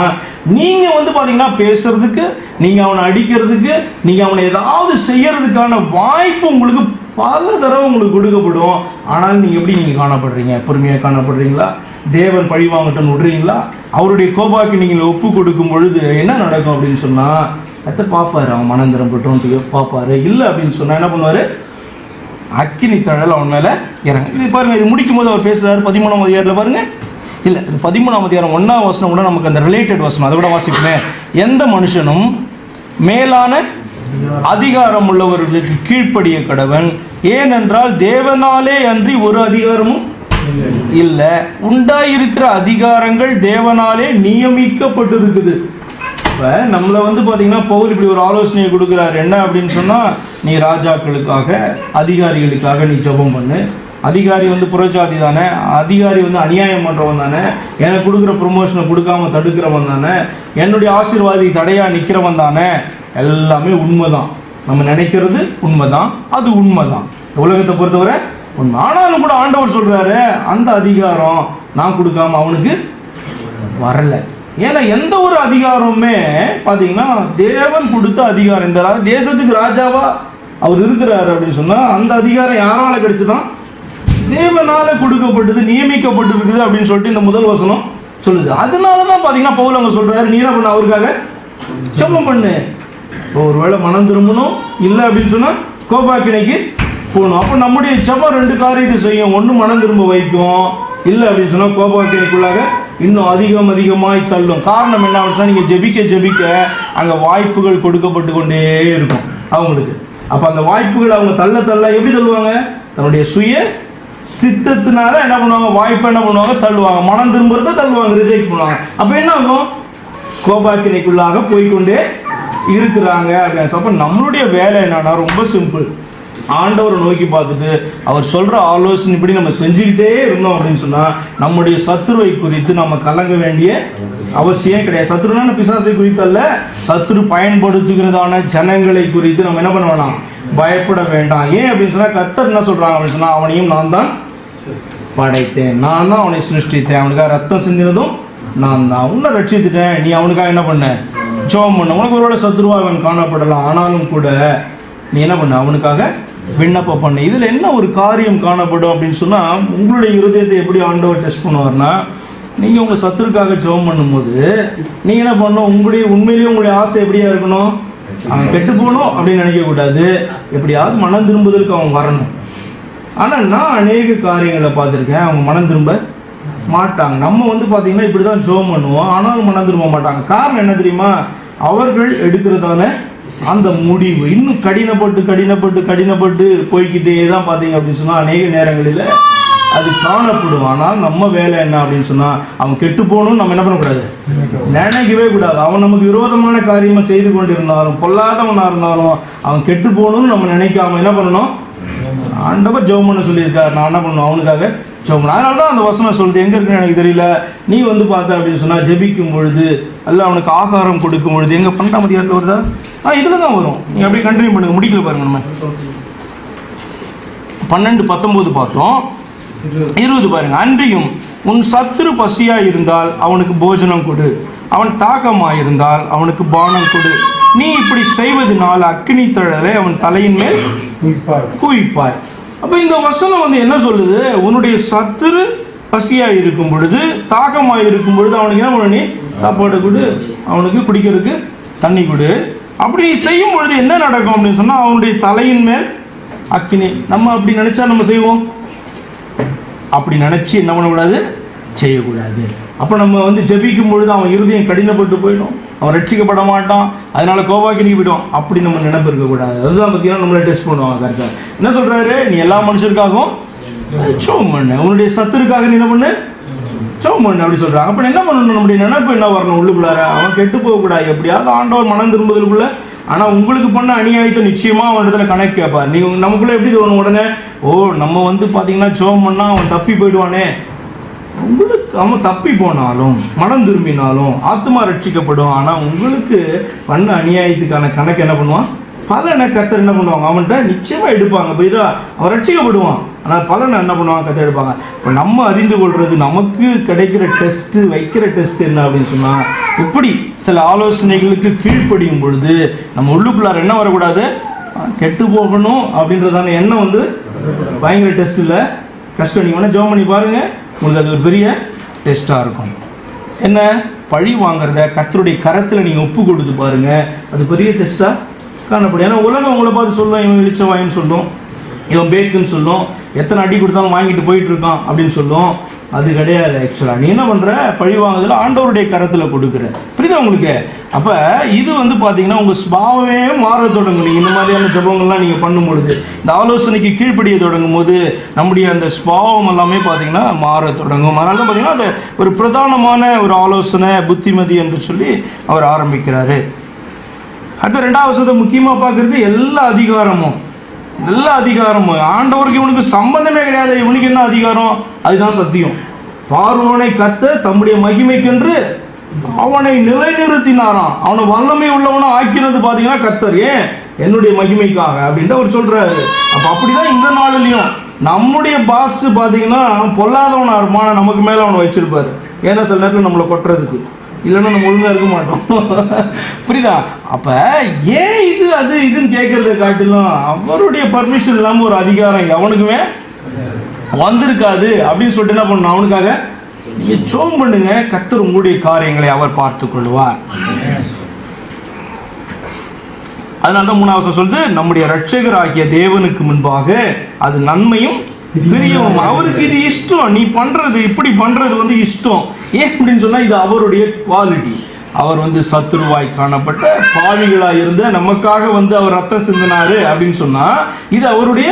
நீங்க பாத்தீங்கன்னா பேசுறதுக்கு, நீங்க அவனை அடிக்கிறதுக்கு, நீங்க அவனை ஏதாவது செய்யறதுக்கான வாய்ப்பு உங்களுக்கு பல தடவை உங்களுக்கு கொடுக்கப்படும். ஆனால் நீங்க எப்படி காணப்படுறீங்க? பொறுமையா காணப்படுறீங்களா? தேவன் பழி வாங்கட்டும்னு விடுறீங்களா? அவருடைய கோபாக்கு நீங்கள் ஒப்பு கொடுக்கும் பொழுது என்ன நடக்கும் அப்படின்னு சொன்னா அதை பார்ப்பாரு. அவன் மனம் திரும்பட்டும் பார்ப்பாரு. இல்லை அப்படின்னு சொன்னா என்ன பண்ணுவாரு? அக்கினி தழல் அவன் மேல இறங்க. இது பாருங்க, இது முடிக்கும் போது அவர் பேசுறாரு 13ஆம் அதிகாரத்தில் பாருங்க. இல்லை, இது 13ஆம் அதிகாரம் 1ஆம் வசனம் கூட நமக்கு அந்த ரிலேட்டட் வசனம், அதை கூட வாசிப்பேன். எந்த மனுஷனும் மேலான அதிகாரம் உள்ளவர்களுக்கு கீழ்ப்படிய கடவன், ஏனென்றால் தேவனாலே அன்றி ஒரு அதிகாரமும் இல்லை. உண்டாயிருக்கிற அதிகாரங்கள் தேவனாலே நியமிக்கப்பட்டிருக்குது. இப்போ நம்மளை பார்த்தீங்கன்னா பவுல் இப்படி ஒரு ஆலோசனையை கொடுக்குறாரு. என்ன அப்படின்னு சொன்னால், நீ ராஜாக்களுக்காக அதிகாரிகளுக்காக நீ ஜெபம் பண்ணு. அதிகாரி புறஜாதி தானே, அதிகாரி அநியாயம் பண்ணுறவன் தானே, எனக்கு கொடுக்குற ப்ரொமோஷனை கொடுக்காம தடுக்கிறவன் தானே, என்னுடைய ஆசீர்வாதி தடையாக நிற்கிறவன் தானே. எல்லாமே உண்மைதான். நம்ம நினைக்கிறது உண்மைதான், அது உண்மைதான், உலகத்தை பொறுத்தவரை உண்மை. ஆனாலும் கூட ஆண்டவர் சொல்கிறாரு, அந்த அதிகாரம் நான் கொடுக்காம அவனுக்கு வரலை. ஏன்னா எந்த ஒரு அதிகாரமுமே பார்த்தீங்கன்னா தேவன் கொடுத்த அதிகாரம். இந்த தேசத்துக்கு ராஜாவா அவர் இருக்கிறாரு அப்படின்னு சொன்னால் அந்த அதிகாரம் யாரால கிடைச்சுதான்? தேவனால கொடுக்கப்பட்டது, நியமிக்கப்பட்டு இருக்குது அப்படின்னு சொல்லிட்டு இந்த முதல் வசனம் சொல்லுது. அதனால தான் பார்த்தீங்கன்னா பவுல் அவங்க சொல்றாரு, நீ என்ன பண்ண? அவருக்காக ஜெபம் பண்ணு. ஒருவேளை மனம் திரும்பணும், இல்லை அப்படின்னு சொன்னா கோபாக்கினைக்கு போகணும். அப்போ நம்முடைய ஜெபம் ரெண்டு காரியத்தை செய்யும். ஒன்று மனம் திரும்ப வைக்கும், இல்லை அப்படின்னு சொன்னால் கோபாக்கினைக்குள்ளாக இன்னும் அதிகமாய் தள்ளும். காரணம் என்ன அப்படின்னா, நீங்கள் ஜெபிக்க ஜெபிக்க அங்கே வாய்ப்புகள் கொடுக்கப்பட்டு கொண்டே இருக்கும் அவங்களுக்கு. அப்போ அந்த வாய்ப்புகள் அவங்க தள்ள எப்படி தள்ளுவாங்க? தன்னுடைய சுய சித்தத்தினால என்ன பண்ணுவாங்க? வாய்ப்பை என்ன பண்ணுவாங்க? தள்ளுவாங்க. மனம் திரும்புறத தள்ளுவாங்க, ரிஜெக்ட் பண்ணுவாங்க. அப்போ என்ன ஆகும்? கோபாக்கினைக்குள்ளாக போய்கொண்டே இருக்கிறாங்க அப்படின்னு. அப்போ நம்மளுடைய வேலை என்னன்னா ரொம்ப சிம்பிள். ஆண்டவரை நோக்கி பார்த்துட்டு அவர் சொல்ற ஆலோசனை இப்படி நம்ம செஞ்சுக்கிட்டே இருந்தோம் அப்படின்னு சொன்னா நம்முடைய சத்துருவை குறித்து நம்ம கலங்க வேண்டிய அவசியம் கிடையாது. சத்துருனா பிசாசை குறித்து அல்ல, சத்துரு பயன்படுத்துகிறதான ஜனங்களை குறித்து நம்ம என்ன பண்ண வேணாம்? பயப்பட வேண்டாம். ஏன் அப்படின்னு சொன்னா கர்த்தர் என்ன சொல்றாங்க அப்படின்னு சொன்னா, அவனையும் நான் தான் படைத்தேன், நான் தான் அவனை சிருஷ்டித்தேன், அவனுக்காக ரத்தம் சிந்தினதும் நான் தான், உன்னை ரட்சித்துட்டேன், நீ அவனுக்காக என்ன பண்ண? ஜெபம் பண்ண. உனக்கு ஒருவேளை சத்துருவா அவன் காணப்படலாம், ஆனாலும் கூட நீ என்ன பண்ண? அவனுக்காக விண்ணப்பம் பண்ணு. இதில் என்ன ஒரு காரியம் காணப்படும் அப்படின்னு சொன்னால், உங்களுடைய இருதயத்தை எப்படி ஆண்டவர் டெஸ்ட் பண்ணுவார்னா, நீங்கள் உங்கள் சத்துருக்காக ஜெபம் பண்ணும்போது நீங்கள் என்ன பண்ணணும்? உண்மையிலேயே உங்களுடைய ஆசை எப்படியா இருக்கணும்? அவன் கெட்டு போகணும் அப்படின்னு நினைக்கக்கூடாது. எப்படியாவது மனம் திரும்புதலுக்கு அவன் வரணும். ஆனால் நான் அநேக காரியங்களை பார்த்துருக்கேன், அவங்க மனம் திரும்ப மாட்டாங்க. நம்ம பார்த்தீங்கன்னா இப்படி தான் ஜெபம் பண்ணுவோம், ஆனாலும் மனம் திரும்ப மாட்டாங்க. காரணம் என்ன தெரியுமா? அவர்கள் எடுக்கிறதான அந்த முடிவு இன்னும் கடினப்பட்டு போய்கிட்டே தான் பார்த்தீங்க அப்படின்னு சொன்னால் அநேக நேரங்களில் அது காணப்படும். ஆனால் நம்ம வேலை என்ன அப்படின்னு சொன்னால், அவன் கெட்டு போகணும்னு நம்ம என்ன பண்ணக்கூடாது? நினைக்கவே கூடாது. அவன் நமக்கு விரோதமான காரியமாக செய்து கொண்டு இருந்தாலும், பொல்லாதவனாக இருந்தாலும், அவன் கெட்டு போகணும்னு நம்ம நினைக்காம என்ன பண்ணணும்? ஆண்டவர் ஜெபம் பண்ண சொல்லியிருக்காரு. நான் என்ன பண்ணணும்? அவனுக்காக ஜெபம் பண்ண. அதனால தான் அந்த வசனம் சொல்லுது. எங்கே இருக்குன்னு எனக்கு தெரியல. நீ பார்த்த அப்படின்னு சொன்னால், ஜெபிக்கும் பொழுது அல்ல அவனுக்கு ஆகாரம் கொடுக்கும் பொழுது, எங்கே 12ஆம் அதிகாரத்தில் வருதா? இதில் தான் வரும். நீங்கள் அப்படியே கண்டினியூ பண்ணுங்க, முடிக்கல பாருங்க. நம்ம 12:19 பார்த்தோம். 20 பாருங்க. அன்றியும் உன் சத்துரு பசியா இருந்தால் அவனுக்கு போஜனம் கொடு, அவன் தாகமாக இருந்தால் அவனுக்கு பானம் கொடு. நீ இப்படி செய்வதனால் அக்கினி தழலை அவன் தலையின் மேல் குவிப்பாய். அப்போ இந்த வசனம் என்ன சொல்லுது? உன்னுடைய சத்துரு பசியா இருக்கும் பொழுது, தாகமாக இருக்கும் பொழுது அவனுக்கு என்ன பண்ணு? சாப்பாடு கொடு, அவனுக்கு குடிக்கிறதுக்கு தண்ணி கொடு. அப்படி செய்யும் பொழுது என்ன நடக்கும் அப்படின்னு சொன்னால், அவனுடைய தலையின் மேல் அக்கினி. நம்ம அப்படி நினைச்சா நம்ம செய்வோம்? அப்படி நினைச்சு என்ன பண்ணக்கூடாது? செய்யக்கூடாது. அப்போ நம்ம ஜெபிக்கும் பொழுது அவன் இருதயம் கடினப்பட்டு போயிடும், அவன் ரட்சிக்கப்பட மாட்டான், அதனால கோபாக்கினிக்கு போயிடும். அப்படி நம்ம நினைப்பு இருக்கக்கூடாது. அதுதான் பார்த்தீங்கன்னா நம்மளை டெஸ்ட் பண்ணுவாங்க. கரெக்டாக என்ன சொல்றாரு? நீ எல்லா மனுஷருக்காகவும் ஜெபம் பண்ணு, உன்னுடைய சத்துருக்காக நீ என்ன பண்ணு? ஜெபம் பண்ணு அப்படி சொல்றாங்க. அப்போ என்ன பண்ணணும்? நம்முடைய நினைப்பு என்ன வரணும்? உள்ளுக்குள்ளார அவன் கெட்டு போகக்கூடாது, எப்படியாவது ஆண்டவர் மனம் திரும்புதலுக்குள்ள. ஆனால் உங்களுக்கு பண்ண அநியாயத்தை நிச்சயமா அவன் இடத்துல கணக்கு கேட்பார். நீங்க நமக்குள்ள எப்படி தோணும்? உடனே நம்ம பார்த்தீங்கன்னா ஜெபம் பண்ணா அவன் தப்பி போயிடுவானே, உங்களுக்கு அவன் தப்பி போனாலும் மனம் திரும்பினாலும் ஆத்மா ரட்சிக்கப்படும். ஆனால் உங்களுக்கு பண்ண அநியாயத்துக்கான கணக்கு என்ன பண்ணுவான்? பலனை கர்த்தர் என்ன பண்ணுவாங்க? அவன்கிட்ட நிச்சயமா எடுப்பாங்க. புரியுதா? அவன் ரட்சிக்கப்படுவான், ஆனால் பலனை என்ன பண்ணுவாங்க? கர்த்தர் எடுப்பாங்க. இப்போ நம்ம அறிந்து கொள்றது, நமக்கு கிடைக்கிற டெஸ்ட், வைக்கிற டெஸ்ட் என்ன அப்படின்னு சொன்னா, இப்படி சில ஆலோசனைகளுக்கு கீழ்ப்படியும் பொழுது நம்ம உள்ளுக்குள்ளார என்ன வரக்கூடாது? கெட்டு போகணும் அப்படின்றதான எண்ணம் வந்து பயங்கர டெஸ்ட் இல்லை, கஷ்டம். நீங்கள் வேணா ஜெபம் பண்ணி பாருங்க, உங்களுக்கு அது ஒரு பெரிய டெஸ்ட்டாக இருக்கும். என்ன? பழி வாங்குறத கர்த்தருடைய கரத்தில் நீங்கள் ஒப்பு கொடுத்து பாருங்க, அது பெரிய டெஸ்ட்டாக காணப்படும். ஏன்னா உலகம் உங்களை பார்த்து சொல்லும், இவன் இழிச்சவாயின்னு சொல்லும், இவன் பேக்குன்னு சொல்லும், எத்தனை அடி கொடுத்தாலும் வாங்கிட்டு போயிட்டு இருக்கான் அப்படின்னு சொல்லும். அது கிடையாது. ஆக்சுவலாக நீ என்ன பண்ணுற? பழி வாங்குறதுல ஆண்டவருடைய கரத்தில் கொடுக்குற. புரியுதா உங்களுக்கு? அப்போ இது வந்து பார்த்தீங்கன்னா உங்கள் ஸ்பாவமே மாற தொடங்கும். நீங்கள் இந்த மாதிரியான ஜபங்கள்லாம் நீங்கள் பண்ணும்பொழுது, இந்த ஆலோசனைக்கு கீழ்ப்படிய தொடங்கும் போது நம்முடைய அந்த ஸ்பாவம் எல்லாமே பார்த்தீங்கன்னா மாற தொடங்கும். அதனால தான் பார்த்தீங்கன்னா அது ஒரு பிரதானமான ஒரு ஆலோசனை, புத்திமதி என்று சொல்லி அவர் ஆரம்பிக்கிறாரு. அடுத்த 2வது வசனத்தை முக்கியமாக பார்க்குறது எல்லா அதிகாரமும் ஆண்டவருக்கு இவனுக்கு சம்பந்தமே கிடையாது. இவனுக்கு என்ன அதிகாரம்? அதுதான் சத்தியம். பார்வோனை கர்த்தர் தம்முடைய மகிமைக்கென்று அவனை நிலைநிறுத்தினாராம். அவனை வல்லமை உள்ளவனை ஆக்கினது பார்த்தீங்கன்னா கர்த்தர். ஏன்? என்னுடைய மகிமைக்காக அப்படின்ட்டு அவர் சொல்றாரு. அப்போ அப்படிதான் இந்த நாளிலையும் நம்முடைய பாஸ் பார்த்தீங்கன்னா பொல்லாதவனா இருப்பான, நமக்கு மேலே அவனை வச்சிருப்பாரு. ஏன்னா சில நேரத்தில் நம்மளை கொட்டுறதுக்கு, இல்லைன்னா நம்ம ஒழுங்காக இருக்க மாட்டோம். புரியுதா? அப்போ ஏன் இது அது இதுன்னு கேட்கறத காட்டிலும் அவருடைய பர்மிஷன் இல்லாமல் ஒரு அதிகாரம் எவனுக்குமே வந்திருக்காது அப்படின்னு சொல்லிட்டு என்ன பண்ணணும்? அவனுக்காக நீங்கள் ஜெபம் பண்ணுங்க, கர்த்தர் உங்களுடைய காரியங்களை அவர் பார்த்து கொள்வார். அதனால தான் 3வது வசனம் சொல்லுது, நம்முடைய இரட்சகராகிய தேவனுக்கு முன்பாக அது நன்மையும் பிரியம். அவருக்கு இது இஷ்டம். நீ பண்றது, இப்படி பண்றது வந்து இஷ்டம். ஏன் அப்படின்னு சொன்னா இது அவருடைய குவாலிட்டி. அவர் வந்து சத்துருவாய் காணப்பட்ட பாவிகளாக இருந்த நமக்காக வந்து அவர் ரத்தம் சிந்தினாரு அப்படின்னு சொன்னா இது அவருடைய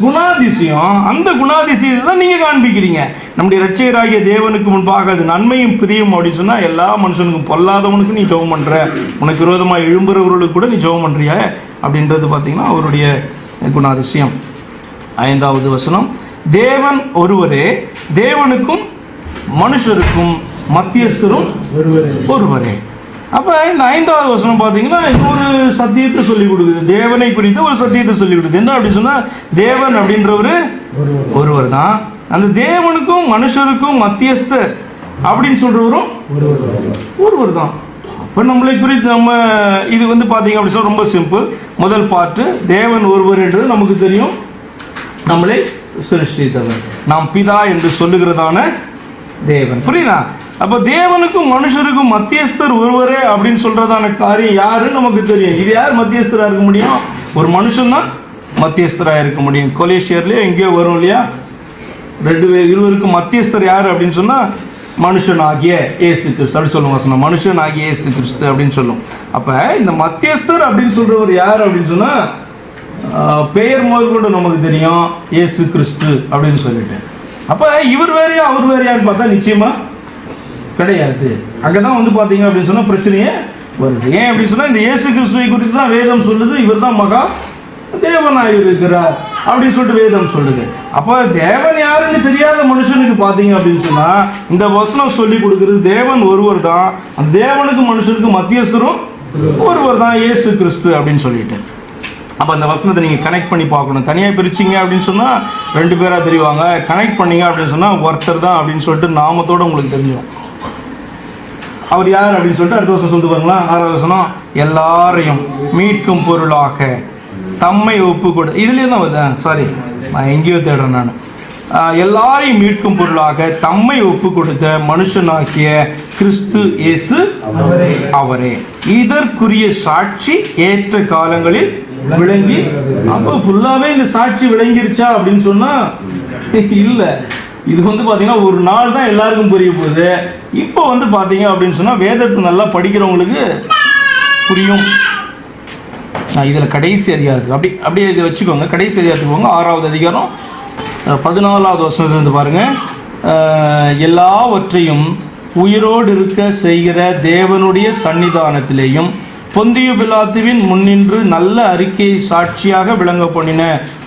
குணாதிசயம். அந்த குணாதிசயத்தை தான் நீங்க காண்பிக்கிறீங்க. நம்முடைய இரட்சகராகிய தேவனுக்கு முன்பாக அது நன்மையும் பிரியும் அப்படின்னு சொன்னா எல்லா மனுஷனுக்கும், பொல்லாதவனுக்கும் நீ ஜெபம் பண்ற, உனக்கு விரோதமாக எழும்புறவர்களுக்கு கூட நீ ஜெபம் பண்றிய அப்படின்றது பார்த்தீங்கன்னா அவருடைய குணாதிசயம். 5வது வசனம், தேவன் ஒருவரே, தேவனுக்கும் மனுஷருக்கும் மத்தியஸ்தரும் ஒருவரே. அப்ப இந்த 5வது வசனம் பார்த்தீங்கன்னா இன்னொரு சத்தியத்தை சொல்லி கொடுக்குது. தேவனை குறித்து ஒரு சத்தியத்தை சொல்லி கொடுக்குது. என்ன அப்படின்னு சொன்னா, தேவன் அப்படின்றவரு ஒருவர் தான். அந்த தேவனுக்கும் மனுஷருக்கும் மத்தியஸ்தர் அப்படின்னு சொல்றவரும் ஒருவர் தான். இப்போ நம்மளை குறித்து நம்ம இது வந்து பார்த்தீங்க அப்படின்னு சொன்னா ரொம்ப சிம்பிள். முதல் பாட்டு, தேவன் ஒருவர் என்றது நமக்கு தெரியும், நம்மளை சிருஷ்டித்தவர், நாம் பிதா என்று சொல்லுகிறதான தேவன். புரியுதா? அப்போ தேவனுக்கும் மனுஷருக்கும் மத்தியஸ்தர் ஒருவரே அப்படின்னு சொல்றதான காரியம் யாருன்னு நமக்கு தெரியும். இது யார் மத்தியஸ்தராக இருக்க முடியும்? ஒரு மனுஷன் தான் மத்தியஸ்தராக இருக்க முடியும். கொலேசியர்லேயே எங்கேயோ வரும் இல்லையா, இருவருக்கும் மத்தியஸ்தர் யார் அப்படின்னு சொன்னா மனுஷன் ஆகிய இயேசு கிறிஸ்து அப்படி சொல்லுவாங்க. சொன்ன மனுஷன் ஆகிய இயேசு கிறிஸ்து அப்படின்னு சொல்லும். அப்ப இந்த மத்தியஸ்தர் அப்படின்னு சொல்றவர் யார் அப்படின்னு சொன்னா பெயர் முதற்கொண்டு நமக்கு தெரியும், இயேசு கிறிஸ்து அப்படின்னு சொல்லிட்டு. அப்ப இவர் வேறையா அவர் வேறையான்னு பார்த்தா நிச்சயமா கிடையாது. அங்கதான் வந்து பாத்தீங்க அப்படின்னு சொன்னா பிரச்சனையே வருது. ஏன் அப்படின்னு சொன்னா இந்த இயேசு கிறிஸ்துவை குறித்து தான் வேதம் சொல்லுது, இவர் தான் மகா தேவனாய் இருக்கிறார் அப்படின்னு சொல்லிட்டு வேதம் சொல்லுது. அப்ப தேவன் யாருன்னு தெரியாத மனுஷனுக்கு பாத்தீங்க அப்படின்னு சொன்னா இந்த வசனம் சொல்லி கொடுக்கிறது தேவன் ஒருவர் தான், அந்த தேவனுக்கு மனுஷனுக்கு மத்தியஸ்தரும் ஒருவர் தான், இயேசு கிறிஸ்து அப்படின்னு சொல்லிட்டு. அப்போ அந்த வசனத்தை நீங்கள் கனெக்ட் பண்ணி பார்க்கணும். தனியாக பிரிச்சிங்க அப்படின்னு சொன்னால் 2 பேராக தெரிவாங்க. கனெக்ட் பண்ணிங்க அப்படின்னு சொன்னால் ஒருத்தர் தான் அப்படின்னு சொல்லிட்டு நாமத்தோடு உங்களுக்கு தெரிஞ்சிடும். அவர் யார் அப்படின்னு சொல்லிட்டு அடுத்த வருஷம் சொல்லிட்டு பாருங்களா. 6வது வசனம், எல்லாரையும் மீட்கும் பொருளாக தம்மை ஒப்பு கொடு. இதுலேயே தான் வருது, சாரி நான் எங்கேயோ தேடுறேன் நான். எல்லாரையும் மீட்கும் பொருளாக தம்மை ஒப்பு கொடுத்த மனுஷனாக்கிய கிறிஸ்து இயேசு அவரே இதற்குரிய சாட்சி ஏற்ற காலங்களில் விளங்கி. அப்போ ஃபுல்லாவே இந்த சாட்சி விளங்கிருச்சா அப்படின்னு சொன்னா இல்ல. இது வந்து பாத்தீங்கன்னா ஒரு நாள் தான் எல்லாருக்கும் புரிய போகுது. இப்போ வந்து பாத்தீங்க அப்படின்னு சொன்னா வேதத்தை நல்லா படிக்கிறவங்களுக்கு புரியும். இதில் கடைசி அதிகாரத்துக்கு அப்படியே இதை வச்சுக்கோங்க. கடைசி அதிகாரத்துக்கு போங்க. 6வது அதிகாரம் 14வது வசனத்திலிருந்து பாருங்க. எல்லாவற்றையும் உயிரோடு இருக்க செய்கிற தேவனுடைய சன்னிதானத்திலேயும் பொந்தியு பிலாத்துவின் முன்னின்று நல்ல அறிக்கையை சாட்சியாக விளங்க பண்ணின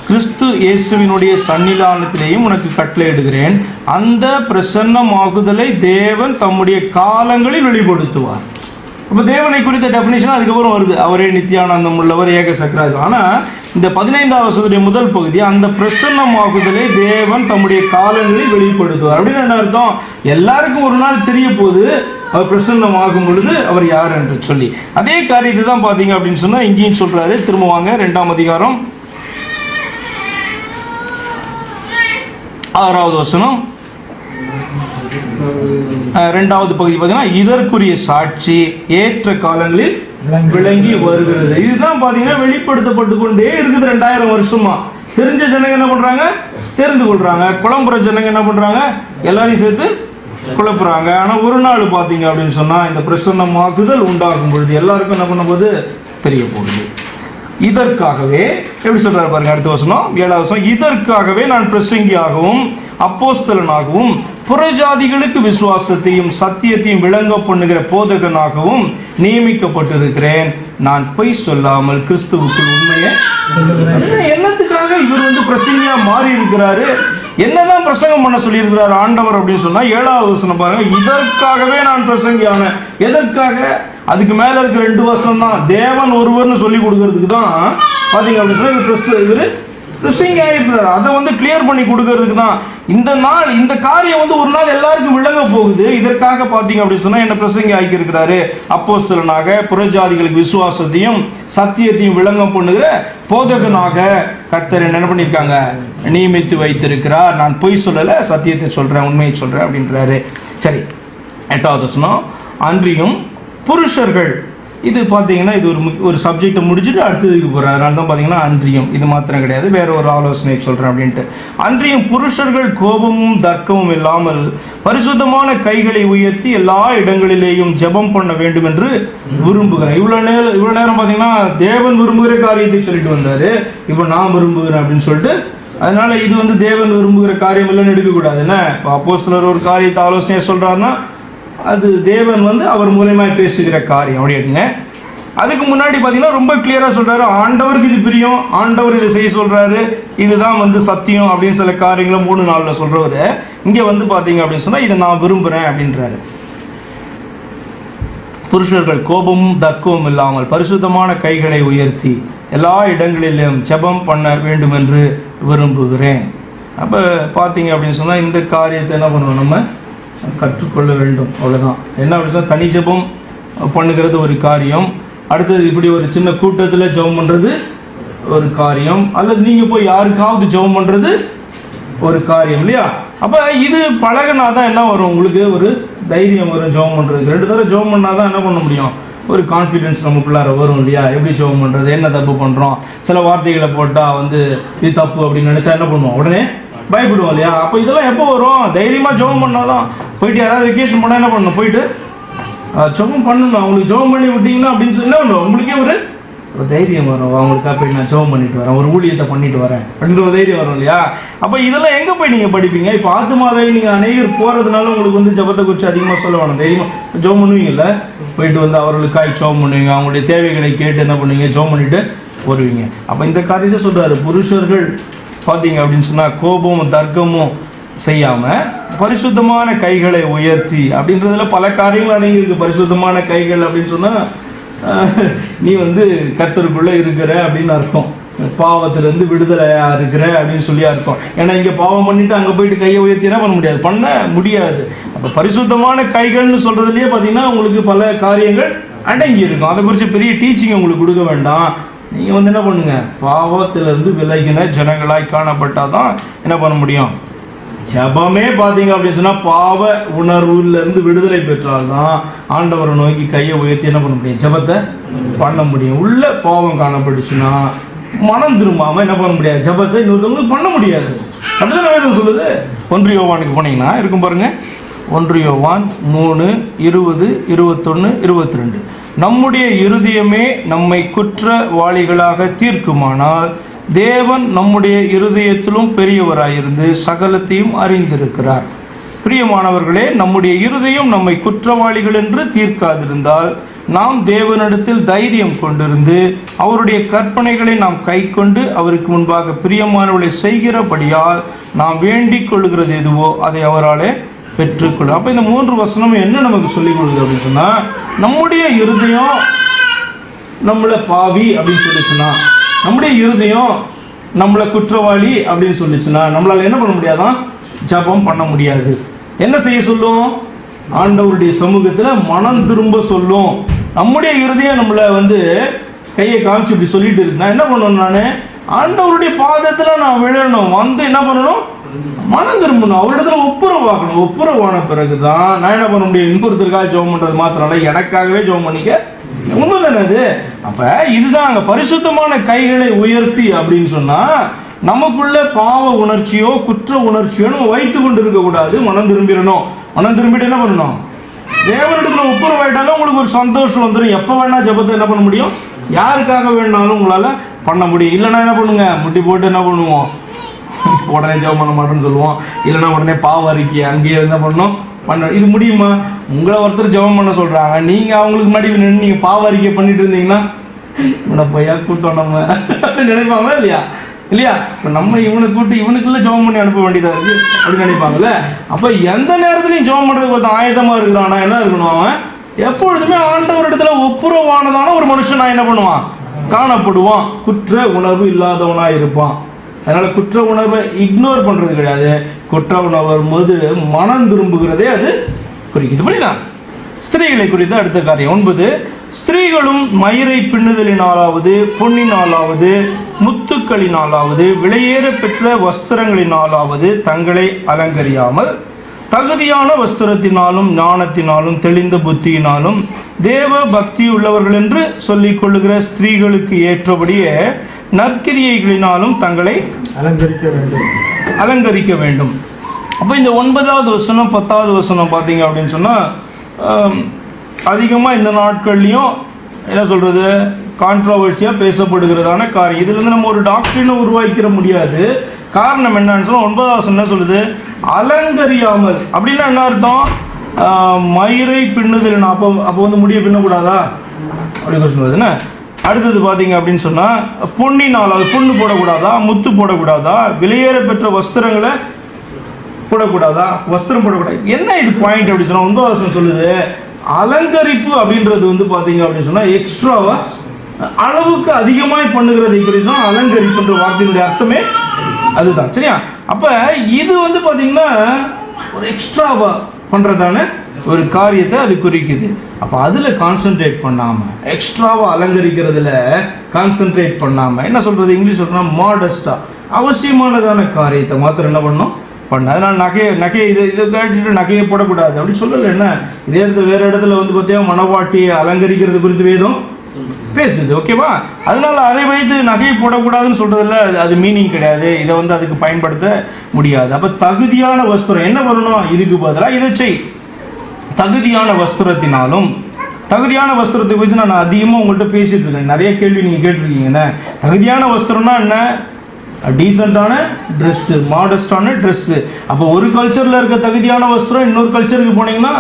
கிறிஸ்து இயேசுவினுடைய சன்னிதானத்திலேயும் உனக்கு கட்டளையிடுகிறேன். அந்த பிரசன்னமாகுதலை தேவன் தம்முடைய காலங்களில் வெளிப்படுத்துவார். இப்போ தேவனை குறித்த டெஃபினேஷன் அதுக்கப்புறம் வருது. அவரே நித்தியானந்தம் உள்ளவர், ஏக சக்கராது. ஆனால் இந்த 15வது வசனத்துடைய முதல் பகுதி, அந்த பிரசன்னமாகுதலை தேவன் தம்முடைய காலங்களில் வெளிப்படுத்துவார். அப்படின்னு என்ன அர்த்தம்? எல்லாருக்கும் ஒரு நாள் தெரிய போகுது அவர் பிரசன்னமாகும் பொழுது அவர் யார் என்று சொல்லி. அதே காரியத்தை தான் பார்த்தீங்க அப்படின்னு சொன்னால் இங்கேயும் சொல்றாரு. திரும்ப வாங்க 2ஆம் அதிகாரம் 6வது வசனம் 2வது பகுதி பார்த்தீங்கன்னா, இதற்குரிய சாட்சி ஏற்ற காலங்களில் விளங்கி வருகிறது. இதுதான் பார்த்தீங்கன்னா வெளிப்படுத்தப்பட்டு கொண்டே இருக்குது 2000 வருஷமா. தெரிஞ்ச ஜனங்க என்ன பண்றாங்க? தெரிந்து கொள்றாங்க. குழம்புற ஜனங்க என்ன பண்றாங்க? எல்லாரையும் சேர்த்து குழப்புறாங்க. ஆனா ஒரு நாள் பார்த்தீங்க அப்படின்னு சொன்னா இந்த பிரசன்னமாக்குதல் உண்டாகும் பொழுது எல்லாருக்கும் என்ன பண்ண போது தெரிய போகுது. இதற்காகவே எப்படி சொல்றாரு பாருங்க, அடுத்த வசனம் 7வது வசனம், இதற்காகவே நான் பிரசங்கியாகவும் அப்போஸ்தலனாகவும் புறஜாதிகளுக்கு விசுவாசத்தையும் சத்தியத்தையும் விளங்க பண்ணுகிற போதகனாகவும் நியமிக்கப்பட்டிருக்கிறேன். நான் பொய் சொல்லாமல் கிறிஸ்துவுக்குள் உண்மையை. என்னத்துக்காக இவர் பிரசங்கியா மாறி இருக்கிறாரு? என்னதான் பிரசங்கம் பண்ண சொல்லி இருக்கிறார் ஆண்டவர் அப்படின்னு சொன்னா 7வது வசனம் பாருங்க, இதற்காகவே நான் பிரசங்கியான. எதற்காக? அதுக்கு மேல இருக்க 2 வசனம் தான் தேவன் ஒருவர்னு சொல்லி கொடுக்கறதுக்கு தான் பாத்தீங்க அப்படின்னு சொன்னா இவரு பிரசங்கி ஆயிருக்கிறார். அதை கிளியர் பண்ணி கொடுக்கறதுக்கு தான். இந்த நாள் இந்த காரியம் ஒரு நாள் எல்லாருக்கும் விளங்க போகுது. இதற்காக பாத்தீங்க அப்படின்னு சொன்னா என்ன பிரசங்கி ஆக்கி இருக்கிறாரு? அப்போஸ்தலனாக புறஜாதிகளுக்கு விசுவாசத்தையும் சத்தியத்தையும் விளங்க பண்ணுகிற போதகனாக கர்த்தர் என்ன பண்ணியிருக்காங்க? நியமித்து வைத்திருக்கிறார். நான் பொய் சொல்லல, சத்தியத்தை சொல்றேன், உண்மையை சொல்றேன் அப்படின்றாரு. சரி, 8வது வசனம், அன்றியும் புருஷர்கள். இது பார்த்தீங்கன்னா இது ஒரு சப்ஜெக்டை முடிச்சுட்டு அடுத்ததுக்கு போகிறார். அதனால தான் பார்த்தீங்கன்னா அன்றியும், இது மாத்திரம் கிடையாது, வேற ஒரு ஆலோசனை சொல்கிறேன் அப்படின்ட்டு. அன்றியும் புருஷர்கள் கோபமும் தர்க்கமும் இல்லாமல் பரிசுத்தமான கைகளை உயர்த்தி எல்லா இடங்களிலேயும் ஜெபம் பண்ண வேண்டும் என்று விரும்புகிறேன். இவ்வளோ நேரம் பார்த்தீங்கன்னா தேவன் விரும்புகிற காரியத்தை சொல்லிட்டு வந்தார். இப்போ நான் விரும்புகிறேன் அப்படின்னு சொல்லிட்டு, அதனால இது தேவன் விரும்புகிற காரியம் இல்லைன்னு எடுக்கக்கூடாது. என்ன இப்போ அப்போஸ்தலர் ஒரு காரியத்தை ஆலோசனையை சொல்கிறாருன்னா அது தேவன் அவர் மூலமாக பேசுகிற காரியம் அப்படி எடுங்க. அதுக்கு முன்னாடி பார்த்தீங்கன்னா ரொம்ப கிளியராக சொல்றாரு, ஆண்டவருக்கு இது பிரியம், ஆண்டவர் இதை செய்ய சொல்றாரு, இதுதான் சத்தியம் அப்படின்னு சில காரியங்களை 3 நாளில் சொல்றவரு இங்கே பார்த்தீங்க அப்படின்னு சொன்னா இதை நான் விரும்புகிறேன் அப்படின்றாரு. புருஷர்கள் கோபமும் தர்க்கமும் இல்லாமல் பரிசுத்தமான கைகளை உயர்த்தி எல்லா இடங்களிலும் ஜெபம் பண்ண வேண்டும் என்று விரும்புகிறேன். அப்போ பார்த்தீங்க அப்படின்னு சொன்னால் இந்த காரியத்தை என்ன பண்ணுவோம்? நம்ம கற்றுக்கொள்ள வேண்டும். அவ்வளோதான். என்ன அப்படி சொன்னால் தனி ஜெபம் பண்ணுகிறது ஒரு காரியம், அடுத்தது இப்படி ஒரு சின்ன கூட்டத்தில் ஜெபம் பண்ணுறது ஒரு காரியம், அல்லது நீங்கள் போய் யாருக்காவது ஜெபம் பண்ணுறது ஒரு காரியம் இல்லையா? அப்போ இது பழகினா தான் என்ன வரும்? உங்களுக்கு ஒரு தைரியம் வரும் ஜெபம் பண்ணுறதுக்கு. 2 தடவை ஜெபம் பண்ணால் தான் என்ன பண்ண முடியும்? ஒரு கான்ஃபிடென்ஸ் நமக்குள்ளார வரும் இல்லையா? எப்படி ஜெபம் பண்ணுறது, என்ன தப்பு பண்ணுறோம், சில வார்த்தைகளை போட்டால் இது தப்பு அப்படின்னு நினச்சா என்ன பண்ணுவோம்? உடனே பயப்படுவோம் இல்லையா? அப்போ இதெல்லாம் எப்போ வரும்? தைரியமாக ஜெபம் பண்ணாதான். போயிட்டு யாராவது வெக்கேஷன் போனால் என்ன பண்ணணும்? போயிட்டு ஜெபம் பண்ணணும். அவங்களுக்கு ஜெபம் பண்ணி விட்டீங்கன்னா அப்படின்னு சொல்லி என்ன பண்ணுவோம்? உங்களுக்கே ஒரு தைரியம் வரும். அவங்களுக்காக போய் நான் ஜெபம் பண்ணிட்டு வரேன், ஒரு ஊழியத்தை பண்ணிட்டு வரேன் அப்படின்ற ஒரு தைரியம் வரும் இல்லையா? அப்போ இதெல்லாம் எங்கே போய் நீங்கள் படிப்பீங்க? இப்போ ஆத்துமாவை நீங்கள் அநேகர் போகிறதுனால உங்களுக்கு ஜெபத்தை குறித்து அதிகமாக சொல்ல வேணும். தைரியமாக ஜெபம் பண்ணுவீங்கல்ல, போயிட்டு அவர்களுக்காக ஜெபம் பண்ணுவீங்க, அவங்களுடைய தேவைகளை கேட்டு என்ன பண்ணுவீங்க? ஜெபம் பண்ணிட்டு வருவீங்க. அப்போ இந்த காரியத்தை சொல்கிறாரு, புருஷர்கள் பார்த்தீங்க அப்படின்னு சொன்னால் கோபமும் தர்க்கமும் செய்யாமல் பரிசுத்தமான கைகளை உயர்த்தி அப்படின்றதுல பல காரியங்கள் அடங்கியிருக்கு. பரிசுத்தமான கைகள் அப்படின்னு சொன்னால் நீ கர்த்தருக்குள்ளே இருக்கிற அப்படின்னு அர்த்தம். பாவத்திலேருந்து விடுதலையாக இருக்கிற அப்படின்னு சொல்லி அர்த்தம். ஏன்னா இங்கே பாவம் பண்ணிட்டு அங்கே போயிட்டு கையை உயர்த்தி என்ன பண்ண முடியாது? பண்ண முடியாது. அப்போ பரிசுத்தமான கைகள்னு சொல்கிறதுலேயே பார்த்தீங்கன்னா உங்களுக்கு பல காரியங்கள் அடங்கி இருக்கும். அதை குறித்து பெரிய டீச்சிங் உங்களுக்கு கொடுக்க வேண்டாம். நீங்கள் என்ன பண்ணுங்க? பாவத்திலிருந்து விலகின ஜனங்களாய் காணப்பட்டாதான் என்ன பண்ண முடியும்? ஜபமே பார்த்தீங்க அப்படின்னு சொன்னால் பாவ உணர்வுலேருந்து விடுதலை பெற்றால்தான் ஆண்டவரை நோக்கி கையை உயர்த்தி என்ன பண்ண முடியும்? ஜபத்தை பண்ண முடியும். உள்ள பாவம் காணப்பட்டுச்சுன்னா மனம் திரும்பாமல் என்ன பண்ண முடியாது? ஜபத்தை இன்னொருத்தவங்களுக்கு பண்ண முடியாது. அப்படிதான் வேதம் சொல்லுது. 1 யோவானுக்கு போனீங்கன்னா இருக்கும் பாருங்க, 1 யோவான் 3, 20, 21, 22. நம்முடைய இருதயமே நம்மை குற்றவாளிகளாக தீர்க்குமானால் தேவன் நம்முடைய இருதயத்திலும் பெரியவராயிருந்து சகலத்தையும் அறிந்திருக்கிறார். பிரியமானவர்களே, நம்முடைய இருதயம் நம்மை குற்றவாளிகள் என்று தீர்க்காதிருந்தால் நாம் தேவனிடத்தில் தைரியம் கொண்டிருந்து அவருடைய கற்பனைகளை நாம் கை கொண்டு அவருக்கு முன்பாக பிரியமானவர்களை செய்கிறபடியால் நாம் வேண்டிக் கொள்கிறது எதுவோ அதை அவராலே பெற்றுக்கொள்ளும். அப்போ இந்த 3 வசனமும் என்ன நமக்கு சொல்லிக் கொடுக்குது அப்படின்னு சொன்னால், நம்முடைய இருதயம் நம்மளை பாவி அப்படின்னு சொல்லிச்சுன்னா, நம்முடைய இருதயம் நம்மளை குற்றவாளி அப்படின்னு சொல்லிச்சுன்னா, நம்மளால என்ன பண்ண முடியாதான்? ஜபம் பண்ண முடியாது. என்ன செய்ய சொல்லும்? ஆண்டவருடைய சமூகத்தில் மனம் திரும்ப சொல்லும். நம்முடைய இருதயம் நம்மளை கையை காமிச்சு இப்படி சொல்லிட்டு இருக்கு, நான் என்ன பண்ணணும்? நான் ஆண்டவருடைய பாதத்தில் நான் விழணும், என்ன பண்ணணும்? மனம் திரும்பணும், அவரிடத்துல ஒப்புரவாக்கணும். ஒப்புரவான பிறகுதான் நான் என்ன பண்ண முடியும்? இன்னொருத்தருக்காக ஜெபம் பண்றது மாத்திரம் இல்லை, எனக்காகவே ஜெபம் பண்ணிக்க. உண்மைதானே அது? அப்ப இதுதான் அங்க பரிசுத்தமான கைகளை உயர்த்தி அப்படின்னு சொன்னா, நமக்குள்ள பாவ உணர்ச்சியோ குற்ற உணர்ச்சியோ நம்ம வைத்து கொண்டு இருக்க கூடாது. மனம் திரும்பிடணும். மனம் திரும்பிட்டு என்ன பண்ணணும்? தேவனிடத்துல ஒப்புரவாயிட்டாலும் உங்களுக்கு ஒரு சந்தோஷம் வந்துடும். எப்ப வேணா ஜபத்தை என்ன பண்ண முடியும்? யாருக்காக வேணாலும் உங்களால பண்ண முடியும். இல்லைன்னா என்ன பண்ணுங்க? முட்டி போட்டு என்ன பண்ணுவோம்? உடனே ஜெபம் பண்ண மாட்டோம்னு சொல்லுவோம். இல்லைன்னா உடனே பாவ அறிக்கை அங்கேயே என்ன பண்ணணும்? இது முடியுமா? உங்களை ஒருத்தர் ஜெபம் பண்ண சொல்றாங்க, நீங்க அவங்களுக்கு முன்னாடி நின்று நீங்க பாவ அறிக்கை பண்ணிட்டு இருந்தீங்கன்னா, இவனை பையா கூட்டம் நம்ம நினைப்பாங்க இல்லையா? இல்லையா? நம்ம இவனை கூட்டு இவனுக்குள்ள ஜெபம் பண்ணி அனுப்ப வேண்டியதா இருக்கு அப்படின்னு நினைப்பாங்கல்ல. அப்ப எந்த நேரத்துலையும் ஜெபம் பண்றதுக்கு ஒருத்தன் ஆயுதமா இருக்கிறானா என்ன இருக்கணும்? அவன் எப்பொழுதுமே ஆண்டவரிடத்துல ஒப்புரவானதான ஒரு மனுஷன் என்ன பண்ணுவான்? காணப்படுவான். குற்ற உணர்வு இல்லாதவனா இருப்பான். அதனால குற்ற உணர்வை இக்னோர் பண்றது கிடையாது. குற்ற உணர்வு வரும்போது மனம் திரும்புகிறதே அது குறிக்குது. புரியுதா? ஸ்திரீகளை குறித்து அடுத்த காரியம் 9. ஸ்திரீகளும் மயிரை பின்னுதலினாலாவது பொன்னினாலாவது முத்துக்களினாலாவது விலையேற பெற்ற வஸ்திரங்களினாலாவது தங்களை அலங்கரியாமல் தகுதியான வஸ்திரத்தினாலும் ஞானத்தினாலும் தெளிந்த புத்தியினாலும் தேவ பக்தி உள்ளவர்கள் என்று சொல்லிக் கொள்ளுகிற ஸ்திரீகளுக்கு ஏற்றபடியே நற்கிரியைகளினாலும் தங்களை அலங்கரிக்க வேண்டும். அப்போ இந்த 9வது வசனம் 10வது வசனம் பார்த்தீங்க அப்படின்னு சொன்னால், அதிகமாக இந்த நாட்கள்லையும் என்ன சொல்கிறது, கான்ட்ரவர்சியாக பேசப்படுகிறதான காரியம். இதுலேருந்து நம்ம ஒரு டாக்டரினை உருவாக்கிற முடியாது. காரணம் என்னன்னு சொன்னால், 9வது வசனம் என்ன சொல்லுது? அலங்கரியாமல். அப்படின்னா என்ன அர்த்தம்? மயிரை பின்னுதல். அப்போ முடிய பின்னக்கூடாதா அப்படி சொல்லுவது என்ன? அடுத்தது பார்த்தீங்க அப்படின்னு சொன்னால், பொன்னினால், அது பொண்ணு போடக்கூடாதா? முத்து போடக்கூடாதா? விலையேற பெற்ற வஸ்திரங்களை போடக்கூடாதா? வஸ்திரம் போடக்கூடாது. என்ன இது பாயிண்ட் அப்படி சொன்னால், 9வது வசனம் சொல்லுது அலங்கரிப்பு அப்படின்றது பார்த்தீங்க அப்படின்னு சொன்னால், எக்ஸ்ட்ராவா அளவுக்கு அதிகமாய் பண்ணுகிறதை குறித்து தான் அலங்கரிப்புன்ற வார்த்தையினுடைய அர்த்தமே அதுதான். சரியா? அப்ப இது பார்த்தீங்கன்னா ஒரு எக்ஸ்ட்ராவா பண்றதான ஒரு காரியத்தை அது குறிக்குது. அப்ப அதுல கான்சென்ட்ரேட் பண்ணாம, எக்ஸ்ட்ராவா அலங்கரிக்கிறதுல கான்சென்ட்ரேட் பண்ணாம, என்ன சொல்றது இங்கிலீஷ் சொல்றா, மாடஸ்டா அவசியமானதான காரியத்தை மாத்திரம் என்ன பண்ணணும் பண்ண. அதனால நகையை இதை கேட்டுட்டு நகையை போடக்கூடாது அப்படின்னு சொல்லல. என்ன இதே இடத்துல வேற இடத்துல பார்த்தீங்கன்னா மனவாட்டியை அலங்கரிக்கிறது குறித்து வேதம் பேசுது. ஓகேவா? அதனால அதை வைத்து நகையை போடக்கூடாதுன்னு சொல்றதுல அது மீனிங் கிடையாது. இதை அதுக்கு பயன்படுத்த முடியாது. அப்ப தகுதியான வஸ்திரம் என்ன பண்ணணும்? இதுக்கு பதிலாக இதை செய். தகுதியான வஸ்திரத்தினாலும், தகுதியான வஸ்திரத்தை குறித்து நான் அதிகமாக உங்கள்கிட்ட பேசிட்டு இருக்கேன். நிறைய கேள்வி நீங்கள் கேட்டிருக்கீங்கன்னு. தகுதியான வஸ்திரம்னா என்ன? டீசெண்டான ட்ரெஸ்ஸு, மாடஸ்டான ட்ரெஸ்ஸு. அப்போ ஒரு கல்ச்சரில் இருக்க தகுதியான வஸ்திரம் இன்னொரு கல்ச்சருக்கு போனீங்கன்னா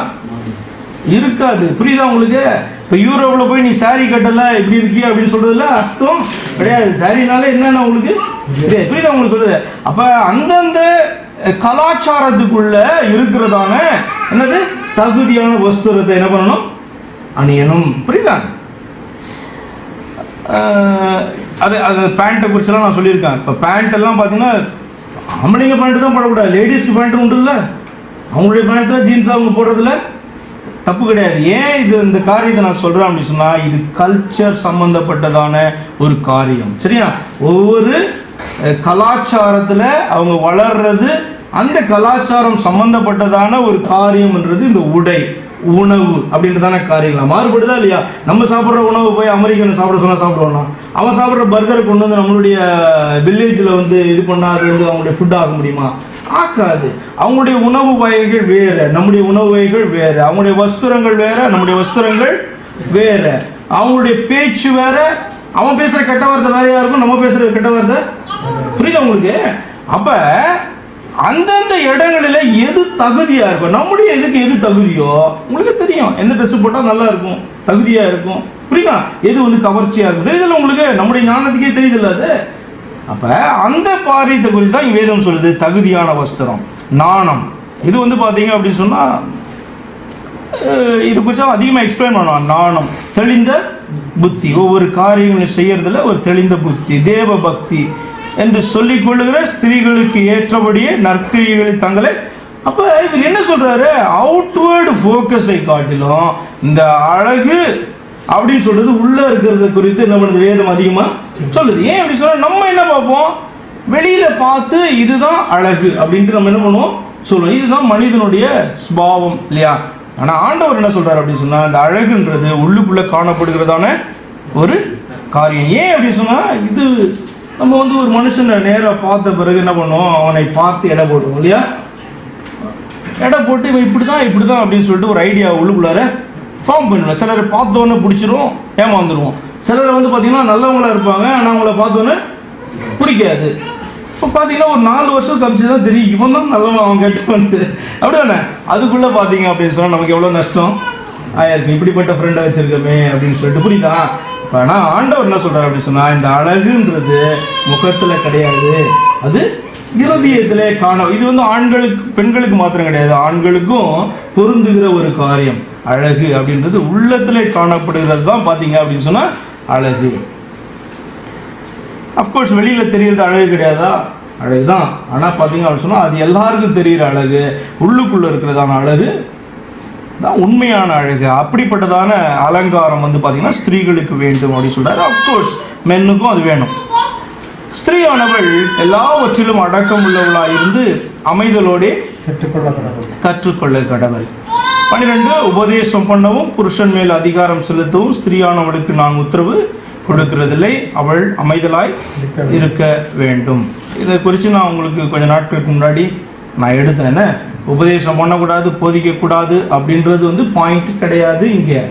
இருக்காது. புரியுதா உங்களுக்கு? இப்போ யூரோப்பில் போய் நீ சாரி கட்டல இப்படி இருக்கிய அப்படின்னு சொல்றதுல அர்த்தம் கிடையாது. சாரினால என்னன்னா உங்களுக்கு புரியுதா உங்களுக்கு சொல்லுது. அப்போ அந்தந்த கலாச்சாரத்துக்குள்ள இருக்கிறதான என்னது தகுதியான வஸ்திரத்தை என்ன பண்ணணும்? அணியணும். புரியுதா? அது பேண்ட்டை குறிச்செல்லாம் நான் சொல்லியிருக்கேன். இப்போ பேண்ட் எல்லாம் பார்த்தீங்கன்னா ஆம்பளைங்க பேண்ட்டு தான் போடக்கூடாது, லேடிஸ்க்கு பேண்ட்டு உண்டு இல்லை. அவங்களுடைய பேண்ட்டு ஜீன்ஸ் அவங்க போடுறதுல தப்பு கிடையாது. ஏன் இந்த காரியத்தை நான் சொல்கிறேன் அப்படின்னு சொன்னால், இது கல்ச்சர் சம்மந்தப்பட்டதான ஒரு காரியம். சரியா? ஒவ்வொரு கலாச்சாரத்தில் அவங்க வளர்றது, அந்த கலாச்சாரம் சம்மந்தப்பட்டதான ஒரு காரியம்ன்றது இந்த உடை, உணவு அப்படின்றதான காரியங்களா மாறுபடுதா இல்லையா? நம்ம சாப்பிட்ற உணவு போய் அமெரிக்கன் சாப்பிட சொன்னால் சாப்பிடுவோம்னா, அவன் சாப்பிட்ற பர்கரை கொண்டு நம்மளுடைய வில்லேஜில் இது பண்ணால் அது அவங்களுடைய ஃபுட் ஆக முடியுமா? ஆக்காது. அவங்களுடைய உணவு வகைகள் வேற, நம்முடைய உணவு வகைகள் வேற. அவங்களுடைய வஸ்திரங்கள் வேற, நம்முடைய வஸ்திரங்கள் வேற. அவங்களுடைய பேச்சு வேற. அவன் பேசுற கெட்ட வார்த்தை வேறையா இருக்கும், நம்ம பேசுற கெட்ட வார்த்தை. புரியுதா உங்களுக்கு? அப்ப அந்தந்த இடங்களில எது தகுதியா இருக்கும், நம்முடைய இதுக்கு எது தகுதியோ உங்களுக்கு தெரியும். எந்த ட்ரெஸ் போட்டா நல்லா இருக்கும், தகுதியா இருக்கும், புரியுதா? எது வந்து கவர்ச்சியா இருக்கும் தெரியுதுல்ல உங்களுக்கு, நம்முடைய ஞானத்துக்கே தெரியுதுல்ல அது. அப்ப அந்த பாரியத்தை குறித்து தான் வேதம் சொல்லுது, தகுதியான வஸ்திரம். நாணம் இது வந்து பாத்தீங்க அப்படின்னு சொன்னா இது கொஞ்சம் அதிகமாக எக்ஸ்பிளைன் பண்ணுவாங்க. நாணம், தெளிந்த புத்தி, ஒவ்வொரு காரியங்களையும் செய்யறதுல ஒரு தெளிந்த புத்தி, தேவ பக்தி என்று சொல்லிக் கொள்ளுகிற ஸ்திரீகளுக்கு ஏற்றபடியே நற்கிரிகளை தங்களை. அப்ப இவர் என்ன சொல்றாரு, அவுட்வேர்டு ஃபோக்கஸை காட்டிலும் இந்த அழகு அப்படின்னு சொல்றது உள்ள இருக்கிறத குறித்து என்ன பண்ணுது வேதம் அதிகமா சொல்லுது. ஏன் அப்படி சொல்ற, நம்ம என்ன பார்ப்போம், வெளியில பார்த்து இதுதான் அழகு அப்படின்ட்டு நம்ம என்ன பண்ணுவோம் சொல்லுவோம், இதுதான் மனிதனுடைய சுபாவம் இல்லையா? ஆனா ஆண்டவர் என்ன சொல்றாரு அப்படின்னு சொன்னா, இந்த அழகுன்றது உள்ளுக்குள்ள காணப்படுகிறதான ஒரு காரியம். ஏன் அப்படி சொன்னா, இது நம்ம வந்து ஒரு மனுஷனை நேராக பார்த்த பிறகு என்ன பண்ணுவோம், அவனை பார்த்து எடை போடுவோம் இல்லையா? எடை போட்டு இவன் இப்படிதான் இப்படிதான் அப்படின்னு சொல்லிட்டு ஒரு ஐடியா உள்ளுக்குள்ளார ஃபார்ம் பண்ணுவேன். சிலரை பார்த்தோன்னே பிடிச்சிரும், ஏமாந்துருவோம். சிலரை வந்து பார்த்தீங்கன்னா நல்லவங்களா இருப்பாங்க, ஆனால் அவங்கள பார்த்தோன்னே பிடிக்காது. இப்போ பார்த்தீங்கன்னா ஒரு 4 வருஷம் கழிச்சு தான் தெரியும் இவன் தான் நல்லவன், அவன் கெட்டவன் அப்படிதானே. அதுக்குள்ளே பார்த்தீங்க அப்படின்னு சொன்னால் நமக்கு எவ்வளோ நஷ்டம் ஆயிருக்கு, இப்படிப்பட்ட ஃப்ரெண்டை வச்சிருக்கமே அப்படின்னு சொல்லிட்டு, புரியுதா? ஆனால் ஆண்டவர் என்ன சொல்கிறார் அப்படின்னு சொன்னால், இந்த அழகுன்றது முகத்தில் கிடையாது, அது இருதயத்திலே காண. இது வந்து ஆண்களுக்கு பெண்களுக்கு மாத்திரம் கிடையாது, ஆண்களுக்கும் பொருந்துகிற ஒரு காரியம். அழகு அப்படின்றது உள்ளத்திலே காணப்படுகிறது தான் பார்த்தீங்க அப்படின்னு சொன்னால் அழகு. அஃப்கோர்ஸ் வெளியில் தெரிகிறது அழகு கிடையாதா, அழகுதான். ஆனால் பார்த்தீங்க அப்படின்னு சொன்னால் அது எல்லாருக்கும் தெரிகிற அழகு, உள்ளுக்குள்ளே இருக்கிறதான அழகு தான் உண்மையான அழகு. அப்படிப்பட்டதான அலங்காரம் வந்து பார்த்தீங்கன்னா ஸ்திரீகளுக்கு வேண்டும் அப்படின்னு சொல்கிறாரு. அஃப்கோர்ஸ் மென்னுக்கும் அது வேணும். ஸ்திரீயானவள் எல்லாவற்றிலும் அடக்கம் உள்ளவளாக இருந்து அமைதலோடே கற்றுக்கொள்ள கடவுள். 12 உபதேசம் பண்ணவும் புருஷன் மேல் அதிகாரம் செலுத்தவும் ஸ்திரீயானவளுக்கு நான் உத்தரவு கொடுக்கிறதில்லை, அவள் அமைதலாய் இருக்க வேண்டும். இதை குறித்து நான் உங்களுக்கு கொஞ்ச நாட்களுக்கு முன்னாடி நான் எடுத்தேன். என்ன உபதேசம் பண்ணக்கூடாது, போதிக்கக்கூடாது அப்படின்றது வந்து பாயிண்ட் கிடையாது இங்கே.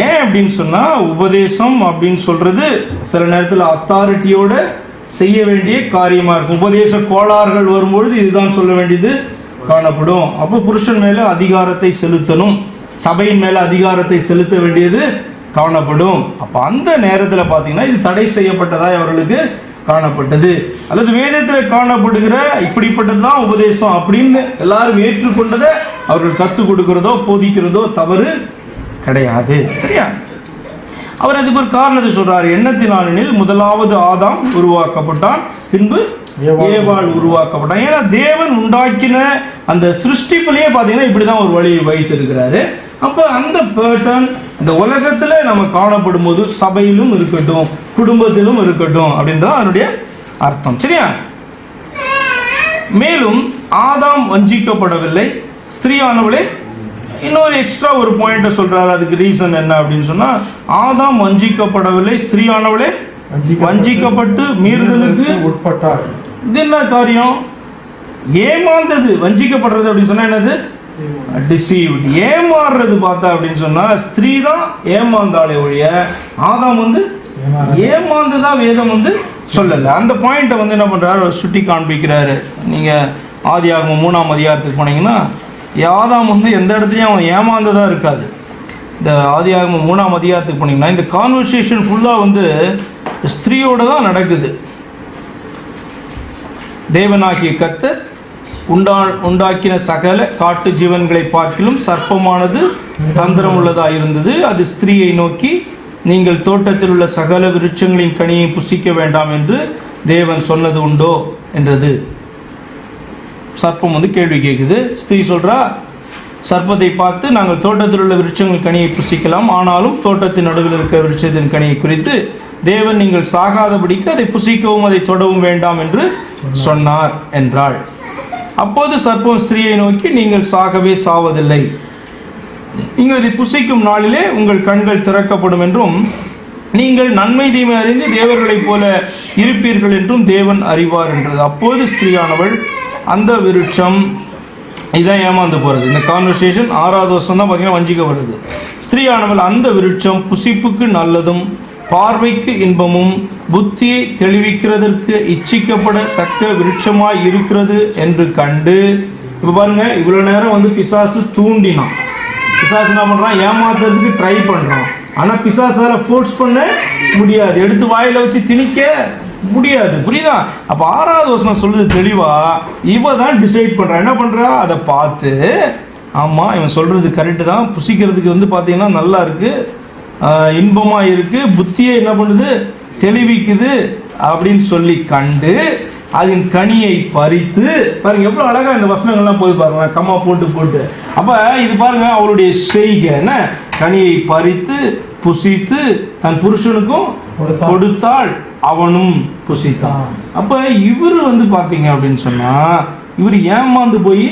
ஏன் அப்படின்னு சொன்னால், உபதேசம் அப்படின்னு சொல்கிறது சில நேரத்தில் அத்தாரிட்டியோட செய்ய வேண்டிய காரியமாக இருக்கும். உபதேச கோளாறுகள் வரும்பொழுது இதுதான் சொல்ல வேண்டியது காணப்படும். அப்போ புருஷன் மேலே அதிகாரத்தை செலுத்தணும், சபையின் மேலே அதிகாரத்தை செலுத்த வேண்டியது காணப்படும். அப்போ அந்த நேரத்தில் பார்த்தீங்கன்னா இது தடை செய்யப்பட்டதாக அவர்களுக்கு காணப்பட்டது. அல்லது வேதத்தில் காணப்படுகிற இப்படிப்பட்டதுதான் உபதேசம் அப்படின்னு எல்லாரும் ஏற்றுக்கொண்டதை அவர்கள் கற்றுக் கொடுக்கிறதோ போதிக்கிறதோ தவறு கிடையாது. சரியா? அவர் அதுக்கு ஒரு காரணத்தை சொல்றாரு. எண்ணத்தினாலெனில் முதலாவது ஆதாம் உருவாக்கப்பட்டான், பின்பு ஏவாள் உருவாக்கப்பட்டான். ஏன்னா தேவன் உண்டாக்கின அந்த சிருஷ்டிப்பிலேயே பார்த்தீங்கன்னா இப்படிதான் ஒரு வழியை வைத்திருக்கிறாரு. அப்போ அந்த பேட்டர்ன் இந்த உலகத்தில் நம்ம காணப்படும் போது சபையிலும் இருக்கட்டும், குடும்பத்திலும் இருக்கட்டும் அப்படின்னு தான் அதனுடைய அர்த்தம். சரியா? மேலும் ஆதாம் வஞ்சிக்கப்படவில்லை, ஸ்திரீயானவளே. இன்னொரு எக்ஸ்ட்ரா ஒரு பாயிண்ட்டை சொல்றாரு. அதுக்கு ரீசன் என்ன அப்படின்னு சொன்னா, ஆதாம் வஞ்சிக்கப்படவில்லை, ஸ்திரீயானவளே வஞ்சிக்கப்பட்டு மீறுதலுக்கு உட்பட்டார். இது என்ன காரியம்? ஏமாந்தது. வஞ்சிக்கப்படுறது அப்படின்னு சொன்னா என்னது? டிசீவ்ட். ஏமாறுறது பார்த்தா அப்படின்னு சொன்னா ஸ்திரீ தான் ஏமாந்தாலே ஒழிய ஆதாம் வந்து ஏமாந்துதான் வேதம் வந்து சொல்லல. அந்த பாயிண்ட்டை வந்து என்ன பண்றாரு, சுட்டி காண்பிக்கிறாரு. நீங்க ஆதியாகமம் 3ஆம் அதிகாரத்துக்கு போனீங்கன்னா ஆதாம் வந்து எந்த இடத்துலையும் அவன் ஏமாந்ததா இருக்காது. இந்த ஆதியாகமம் 3ஆம் அதிகாரத்துக்கு போனீங்கன்னா இந்த கான்வர்சேஷன் ஃபுல்லாக வந்து ஸ்திரீயோட தான் நடக்குது. தேவனாகிய கர்த்தர் உண்டாக்கின சகல காட்டு ஜீவன்களை பார்க்கிலும் சர்ப்பமானது தந்திரம் உள்ளதாக இருந்தது. அது ஸ்திரீயை நோக்கி, நீங்கள் தோட்டத்தில் உள்ள சகல விருட்சங்களின் கனியை புசிக்க வேண்டாம் என்று தேவன் சொன்னது உண்டோ என்றது. சர்ப்பம் வந்து கேள்வி கேட்குது. ஸ்திரீ சொல்றா, சர்ப்பத்தை பார்த்து, நாங்கள் தோட்டத்தில் உள்ள விருட்சங்களின் கனியை புசிக்கலாம், ஆனாலும் தோட்டத்தின் நடுவில் இருக்கிற விருட்சத்தின் கனியை குறித்து தேவன் நீங்கள் சாகாதபடிக்கு அதை புசிக்கவும் அதை தொடவும் வேண்டாம் என்று சொன்னார் என்றாள். அப்போது சர்ப்பம் ஸ்திரீயை நோக்கி, நீங்கள் சாகவே சாவதில்லை, நீங்கள் இதை புசிக்கும் நாளிலே உங்கள் கண்கள் திறக்கப்படும் என்றும் நீங்கள் நன்மை தீமை அறிந்து தேவர்களைப் போல இருப்பீர்கள் என்றும் தேவன் அறிவார் என்றது. அப்போது ஸ்திரீயானவள் அந்த விருட்சம், இதான் ஏமாந்து போகிறது. இந்த கான்வர்சேஷன் 6வது வருஷம் தான் பார்த்தீங்கன்னா வஞ்சிக்கப்படுது. ஸ்திரீயானவள் அந்த விருட்சம் புசிப்புக்கு நல்லதும் பார்வைக்கு இன்பமும் புத்தியை தெளிவிக்கிறதற்கு இச்சிக்கப்படத்தக்க விருட்சமாய் இருக்கிறது என்று கண்டு. இப்போ பாருங்க, இவ்வளோ நேரம் வந்து பிசாசு தூண்டினான். பிசாசு என்ன பண்ணுறான்? ஏமாத்துறதுக்கு ட்ரை பண்ணுறான். ஆனால் பிசாசால ஃபோர்ஸ் பண்ண முடியாது, எடுத்து வாயில வச்சு திணிக்க முடியாது. புரியுதா? அப்போ 6வது வசனம் சொல்லுது தெளிவா, இவ தான் டிசைட் பண்ணுறா. என்ன பண்ணுறா? அதை பார்த்து, ஆமாம் இவன் சொல்கிறது கரெக்டு தான், புசிக்கிறதுக்கு வந்து பார்த்தீங்கன்னா நல்லா இருக்குது, இன்பமாக இருக்குது, புத்தியை என்ன பண்ணுது? தெளிவிக்குது அப்படின்னு சொல்லி கண்டு அதன் கனியை பறித்து. பாருங்க எவ்வளோ அழகா இந்த வசனங்கள்லாம் போய் பாருங்க, கம்மா போட்டு போட்டு. அப்போ இது பாருங்க, அவளுடைய செய்கை என்ன? கனியை பறித்து புசித்து தன் புருஷனுக்கும் கொடுத்தாள், அவனும் புசித்தான். அப்ப இவர் வந்து பாத்தீங்க அப்படின்னு சொன்னா, இவர் ஏமாந்து போய்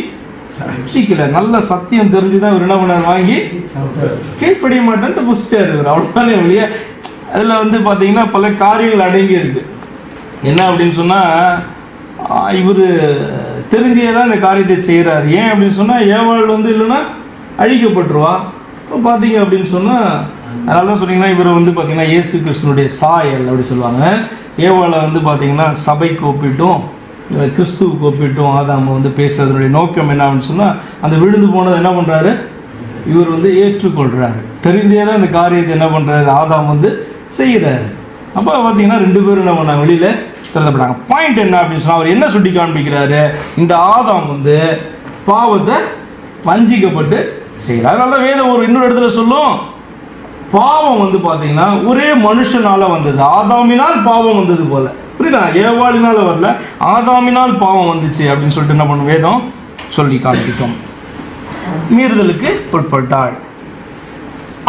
புசிக்கல, நல்ல சத்தியம் தெரிஞ்சுதான் இவர் என்ன பண்ணார்? வாங்கி கீழ்ப்படிய மாட்டேன்ட்டு புசிச்சாரு இவர். அவ்வளவுதானே வெளிய. அதுல வந்து பாத்தீங்கன்னா பல காரியங்கள் அடங்கி இருக்கு. என்ன அப்படின்னு சொன்னா, இவர் தெரிஞ்சேதான் இந்த காரியத்தை செய்யறாரு. ஏன் அப்படின்னு சொன்னா, ஏவாள் வந்து இல்லைன்னா அழிக்கப்பட்டுருவா. இப்போ பார்த்தீங்க அப்படின்னு சொன்னால், அதனால தான் சொன்னீங்கன்னா இவர் வந்து பார்த்தீங்கன்னா இயேசு கிறிஸ்துனுடைய சாயல் அப்படி சொல்லுவாங்க. ஏவாளை வந்து பார்த்தீங்கன்னா சபைக்கு ஒப்பிட்டும் கிறிஸ்துவுக்கு ஒப்பிட்டும் ஆதாம் வந்து பேசுறதுடைய நோக்கம் என்ன அப்படின்னு சொன்னால், அந்த விழுந்து போனதை என்ன பண்ணுறாரு? இவர் வந்து ஏற்றுக்கொள்கிறாரு. தெரிந்தே தான் இந்த காரியத்தை என்ன பண்ணுறாரு? ஆதாம் வந்து செய்கிறாரு. அப்போ பார்த்தீங்கன்னா 2 பேரும் என்ன பண்ணாங்க? வெளியில் திறந்தப்படாங்க. பாயிண்ட் என்ன அப்படின்னு சொன்னால், அவர் என்ன சுட்டி காண்பிக்கிறாரு? இந்த ஆதாம் வந்து பாவத்தை வஞ்சிக்கப்பட்டு செய்யலாம். அதனால வேதம் ஒரு இன்னொரு இடத்துல சொல்லும், பாவம் வந்து பார்த்தீங்கன்னா ஒரே மனுஷனால வந்தது, ஆதாமினால் பாவம் வந்தது போல. புரியுதா? ஏவாளினால வரல, ஆதாமினால் பாவம் வந்துச்சு அப்படின்னு சொல்லிட்டு என்ன பண்ணும்? வேதம் சொல்லி காண்பிக்கும். மீறுதலுக்கு உட்பட்டாள்.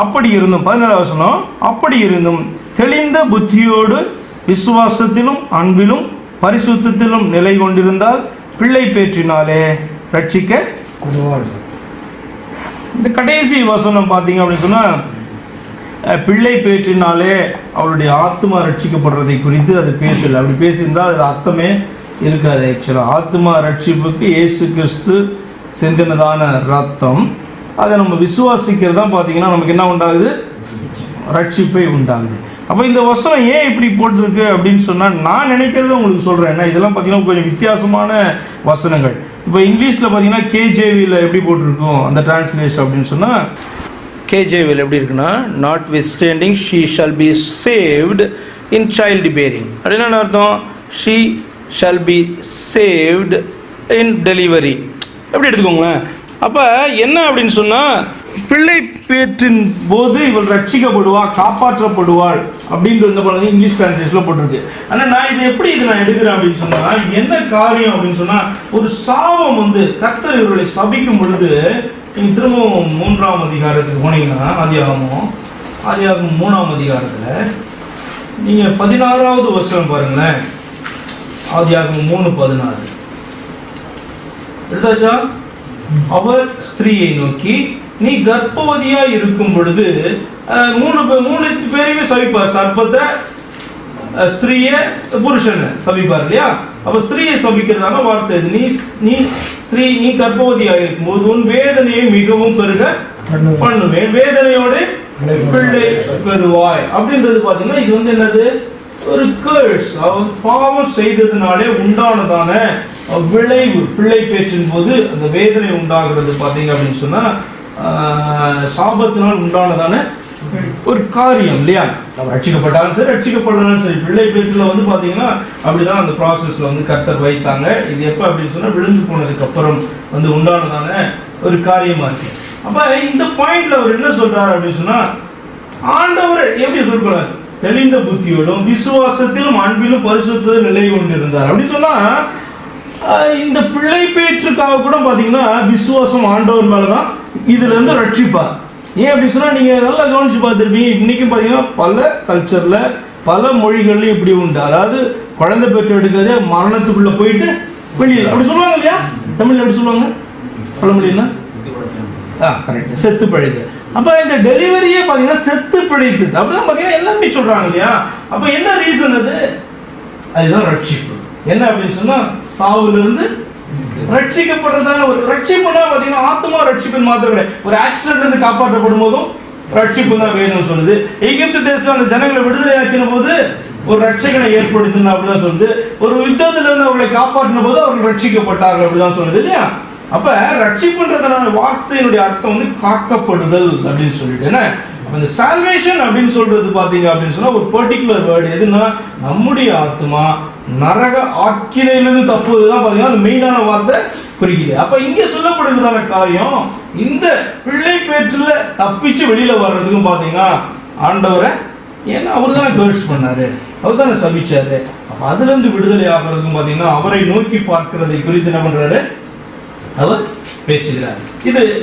அப்படி இருந்தும் 14வது வசனம், அப்படி இருந்தும் தெளிந்த புத்தியோடு விசுவாசத்திலும் அன்பிலும் பரிசுத்தத்திலும் நிலை கொண்டிருந்தால் பிள்ளை பேற்றினாலே ரட்சிக்க. இந்த கடைசி வசனம் பார்த்தீங்க அப்படின்னு சொன்னால், பிள்ளை பேற்றினாலே அவருடைய ஆத்மா ரட்சிக்கப்படுறதை குறித்து அது பேசல. அப்படி பேசியிருந்தால் அது அர்த்தமே இருக்காது. ஆக்சுவலாக ஆத்மா ரட்சிப்புக்கு இயேசு கிறிஸ்து சிந்தினதான ரத்தம், அதை நம்ம விசுவாசிக்கிறது தான் பார்த்தீங்கன்னா நமக்கு என்ன உண்டாகுது? ரட்சிப்பை உண்டாகுது. அப்போ இந்த வசனம் ஏன் இப்படி போட்டிருக்கு அப்படின்னு சொன்னால், நான் நினைக்கிறத உங்களுக்கு சொல்கிறேன். ஏன்னா இதெல்லாம் பார்த்தீங்கன்னா கொஞ்சம் வித்தியாசமான வசனங்கள். இப்போ இங்கிலீஷில் பார்த்தீங்கன்னா கேஜேவியில் எப்படி போட்டிருக்கோம் அந்த டிரான்ஸ்லேஷன் அப்படின்னு சொன்னால், கேஜேவியில் எப்படி இருக்குன்னா, notwithstanding she shall be saved in child bearing. அப்படின்னா என்ன அர்த்தம்? She shall be saved in delivery. எப்படி எடுத்துக்கோங்களேன். அப்போ என்ன அப்படின்னு சொன்னால், பிள்ளை பேற்றின் போது இவள் ரட்சிக்கப்படுவா, காப்பாற்றப்படுவாள் அப்படின்ட்டு என்ன பண்ணுறது இங்கிலீஷ் டிரான்ஸ்லேஷனில் போட்டிருக்கு. ஆனால் நான் இது எப்படி நான் எடுக்கிறேன் அப்படின்னு சொன்னால், இது என்ன காரியம் அப்படின்னு சொன்னால், ஒரு சாபம் வந்து கர்த்தர் இவர்களை சபிக்கும் பொழுது, நீங்கள் திரும்பவும் 3ஆம் அதிகாரத்துக்கு போனீங்கன்னா, ஆதியாகமம் 3ஆம் அதிகாரத்தில் நீங்கள் 16வது வசனம் பாருங்களேன். ஆதியாகமம் 3:16 எடுத்தாச்சா? அவர் ஸ்திரீயை நோக்கி, நீ கர்ப்பவதியா இருக்கும் பொழுது, 3 பேரையுமே சபிப்பார். சர்ப்பத்தை, ஸ்திரீய, புருஷனை சபிப்பார் இல்லையா? அப்ப ஸ்திரீயை சபிக்கிறதான வார்த்தை. நீ கர்ப்பவதியா இருக்கும்போது உன் வேதனையை மிகவும் பெருக பண்ணுவேன், வேதனையோடு பிள்ளை பெறுவாய் அப்படின்றது பாத்தீங்கன்னா, இது வந்து என்னது? ஒரு கர்ஸ். அவர் பாவம் செய்ததுனாலே உண்டானதான விளைவு. பிள்ளை பேற்றின் போது அந்த வேதனை உண்டாகிறது பார்த்தீங்க அப்படின்னு சொன்னா, சாபத்தினால் உண்டானதான ஒரு காரியம் இல்லையா? நம்ம ரட்சிக்கப்பட்டாலும் சரி, ரட்சிக்கப்படலாம் சரி, பிள்ளை பேற்றில் வந்து பார்த்தீங்கன்னா அப்படிதான் அந்த ப்ராசஸ்ல வந்து கர்த்தர் வைத்தாங்க. இது எப்போ அப்படின்னு சொன்னா, விழுந்து போனதுக்கு அப்புறம் வந்து உண்டானதான ஒரு காரியமா இருக்கு. அப்ப இந்த பாயிண்ட்ல அவர் என்ன சொல்றாரு அப்படின்னு சொன்னா, ஆண்டவர் எப்படி சொல்றாரு? தெளிந்த புத்தியோடும் விசுவாசத்திலும் அன்பிலும் பரிசுத்தத்திலும் நிலை கொண்டிருந்தார் அப்படின்னு சொன்னா, இந்த பிள்ளை பேற்றுக்காக கூட பாத்தீங்கன்னா விசுவாசம் ஆண்டவர் மேலதான் இதுல இருந்து ரட்சிப்பார். ஏன் அப்படி சொன்னா, நீங்க நல்லா கவனிச்சு பார்த்துருப்பீங்க. இன்னைக்கு பாத்தீங்கன்னா பல கல்ச்சர்ல, பல மொழிகள்லயும் இப்படி உண்டு. அதாவது குழந்தை பேற்று எடுக்கிறதே மரணத்துக்குள்ள போயிட்டு வெளியில் அப்படி சொல்லுவாங்க இல்லையா? தமிழ்ல எப்படி சொல்லுவாங்க? பழமொழின்னா கரெக்ட், செத்து பழைத்து. அப்ப இந்த டெலிவரியே பாத்தீங்கன்னா செத்து பிழைத்து அப்படிதான் பாத்தீங்கன்னா எல்லாமே சொல்றாங்க இல்லையா? அப்ப என்ன ரீசன் அது? அதுதான் ரட்சிப்பு. என்ன அப்படின்னு சொன்னா, சாவுல இருந்து ரட்சிக்கப்படுறதான ஒரு ரட்சிப்புனா பாத்தீங்கன்னா ஆத்மா ரட்சிப்பின் மாத்திரம் கிடையாது. ஒரு ஆக்சிடென்ட்ல இருந்து காப்பாற்றப்படும் போதும் ரட்சிப்பு தான் வேணும்னு சொல்லுது. எகிப்து தேசத்துல அந்த ஜனங்களை விடுதலை ஆக்கின போது ஒரு ரட்சகனை ஏற்படுத்தின அப்படிதான் சொல்லுது. ஒரு யுத்தத்துல இருந்து அவர்களை காப்பாற்றின போது அவர்கள் ரட்சிக்கப்பட்டார்கள் அப்படிதான் சொல்லுது இல்லையா? அப்ப ரட்சிப்புன்றதான வார்த்தையினுடைய அர்த்தம் வந்து காக்கப்படுதல் அப்படின்னு சொல்லிட்டு என்ன. இந்த சால்வேஷன் அப்படின்னு சொல்றது பாத்தீங்க அப்படின்னு சொன்னா ஒரு பர்டிகுலர் வேர்டு எதுன்னா நம்முடைய ஆத்மா நரக ஆக்கினையிலிருந்து தப்புவதுதான் பாத்தீங்கன்னா அது மெயினான வார்த்தை குறிக்குது. அப்ப இங்க சொல்லப்படுறதான காரியம் இந்த பிள்ளை பேற்றுல தப்பிச்சு வெளியில வர்றதுக்கும் பாத்தீங்கன்னா ஆண்டவரை ஏன்னா அவர் தானே கர்ஸ் பண்ணாரு, அவர் தானே சபிச்சாரு. அப்ப அதுல இருந்து விடுதலை ஆகிறதுக்கும் பாத்தீங்கன்னா அவரை நோக்கி பார்க்கிறதை குறித்து என்ன பண்றாரு அவர் பேசுகிறார்.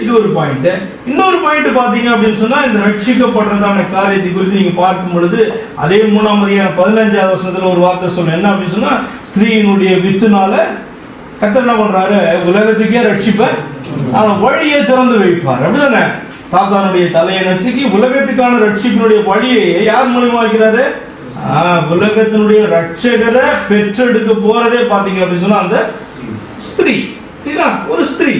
இது ஒரு பாயிண்ட். இன்னொரு பாயிண்ட் பாத்தீங்க அப்படின்னு சொன்னா இந்த ரட்சிக்கப்படுறதான காரியத்தை குறித்து நீங்க பார்க்கும் பொழுது அதே 3:15 வசனத்துல ஒரு வார்த்தை சொல்ல என்ன அப்படின்னு சொன்னா ஸ்திரீயினுடைய வித்துனால கர்த்தர் என்ன பண்றாரு உலகத்துக்கே ரட்சிப்ப அவன் வழியை திறந்து வைப்பார் அப்படிதானே. சாத்தானுடைய தலையை நசுக்கி உலகத்துக்கான ரட்சிப்பினுடைய வழியை யார் மூலமா வைக்கிறாரு? உலகத்தினுடைய ரட்சகரை பெற்றெடுக்க போறதே பாத்தீங்க அப்படின்னு சொன்னா அந்த ஸ்திரீ, ஒரு ஸ்திரீ.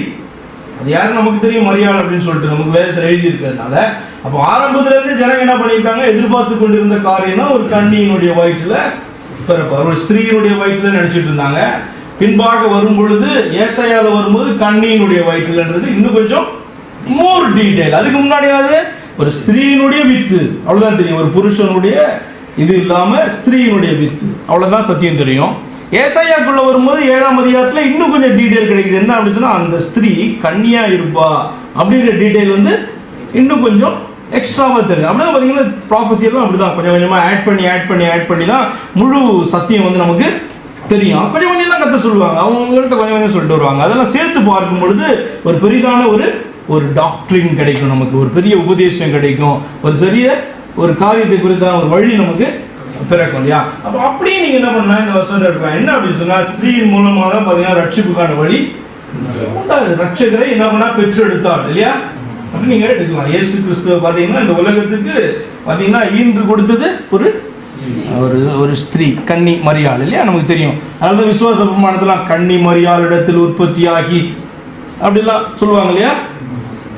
அது யாரு நமக்கு தெரியும், மரியாள் அப்படின்னு சொல்லிட்டு நமக்கு வேதத்தில் எழுதி இருக்கிறதுனால. அப்போ ஆரம்பத்துல இருந்து ஜனங்க என்ன பண்ணிருக்காங்க, எதிர்பார்த்து கொண்டிருந்த காரியம் தான் ஒரு கன்னியினுடைய வயிற்றுல பிறப்பார், ஒரு ஸ்திரீயினுடைய வயிற்றுல நினைச்சிட்டு இருந்தாங்க. பின்பாக வரும் பொழுது ஏசாயால வரும்போது கன்னியினுடைய வயிற்றுலன்றது இன்னும் கொஞ்சம் மோர் டீடைல். அதுக்கு முன்னாடி ஒரு ஸ்திரீயினுடைய வித்து அவ்வளவுதான் தெரியும், ஒரு புருஷனுடைய இது இல்லாம ஸ்திரீயினுடைய வித்து அவ்வளவுதான் சத்தியம் தெரியும். ஏசாயாக்குள்ள வரும்போது 7ஆம் அதிகாரத்துல இன்னும் கொஞ்சம் டீடைல் கிடைக்குது. என்ன அப்படின்னு சொன்னா அந்த ஸ்திரீ கன்னியா இருப்பா அப்படின்ற டீடைல் வந்து இன்னும் கொஞ்சம் எக்ஸ்ட்ராவா தெரியும். அப்படிதான் பாத்தீங்கன்னா ப்ராஃபஸி எல்லாம் அப்படிதான் கொஞ்சம் கொஞ்சமா ஆட் பண்ணி தான் முழு சத்தியம் வந்து நமக்கு தெரியும். கொஞ்சம் கொஞ்சம் தான் கத்த சொல்லுவாங்க, அவங்கள்ட்ட கொஞ்சம் கொஞ்சம் சொல்லிட்டு வருவாங்க. அதெல்லாம் சேர்த்து பார்க்கும் பொழுது ஒரு பெரிதான ஒரு டாக்டரின் கிடைக்கும், நமக்கு ஒரு பெரிய உபதேசம் கிடைக்கும், ஒரு பெரிய ஒரு காரியத்தை குறித்தான ஒரு வழி நமக்கு பிறக்கும் இல்லையா. அப்ப அப்படியே நீங்க என்ன பண்ணலாம், இந்த வசனம் இருக்கலாம் என்ன அப்படின்னு சொன்னா ஸ்திரீயின் மூலமாக தான் பாத்தீங்கன்னா ரட்சிப்புக்கான வழி உண்டாது. ரட்சகரை என்ன பண்ணா பெற்றெடுத்தாள் இல்லையா, அப்படி நீங்க எடுக்கலாம். இயேசு கிறிஸ்துவ பாத்தீங்கன்னா இந்த உலகத்துக்கு பாத்தீங்கன்னா ஈன்று கொடுத்தது ஒரு ஸ்திரீ கன்னி மரியாள் இல்லையா, நமக்கு தெரியும். அதனால விசுவாச பிரமாணத்துல கன்னி மரியாள் இடத்தில் உற்பத்தியாகி அப்படிலாம் சொல்லுவாங்க இல்லையா.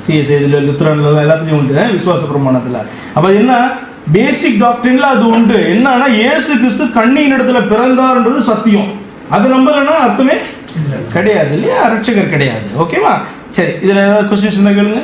சிஎஸ்ஐல லுத்தரன்ல எல்லாத்துலயும் உண்டு விசுவாச பிரமாணத்துல. அப்ப என்ன பேசிக் டாக்டரின்ல அது உண்டு. என்னன்னா இயேசு கிறிஸ்து கன்னியின் இடத்துல பிறந்தார்ன்றது சத்தியம். அது நம்பலன்னா அர்த்தமே கிடையாது இல்லையா, ரட்சகர் கிடையாது. ஓகேவா? சரி, இதுல ஏதாவது கொஸ்டின்ஸ் இருந்தா கேளுங்க.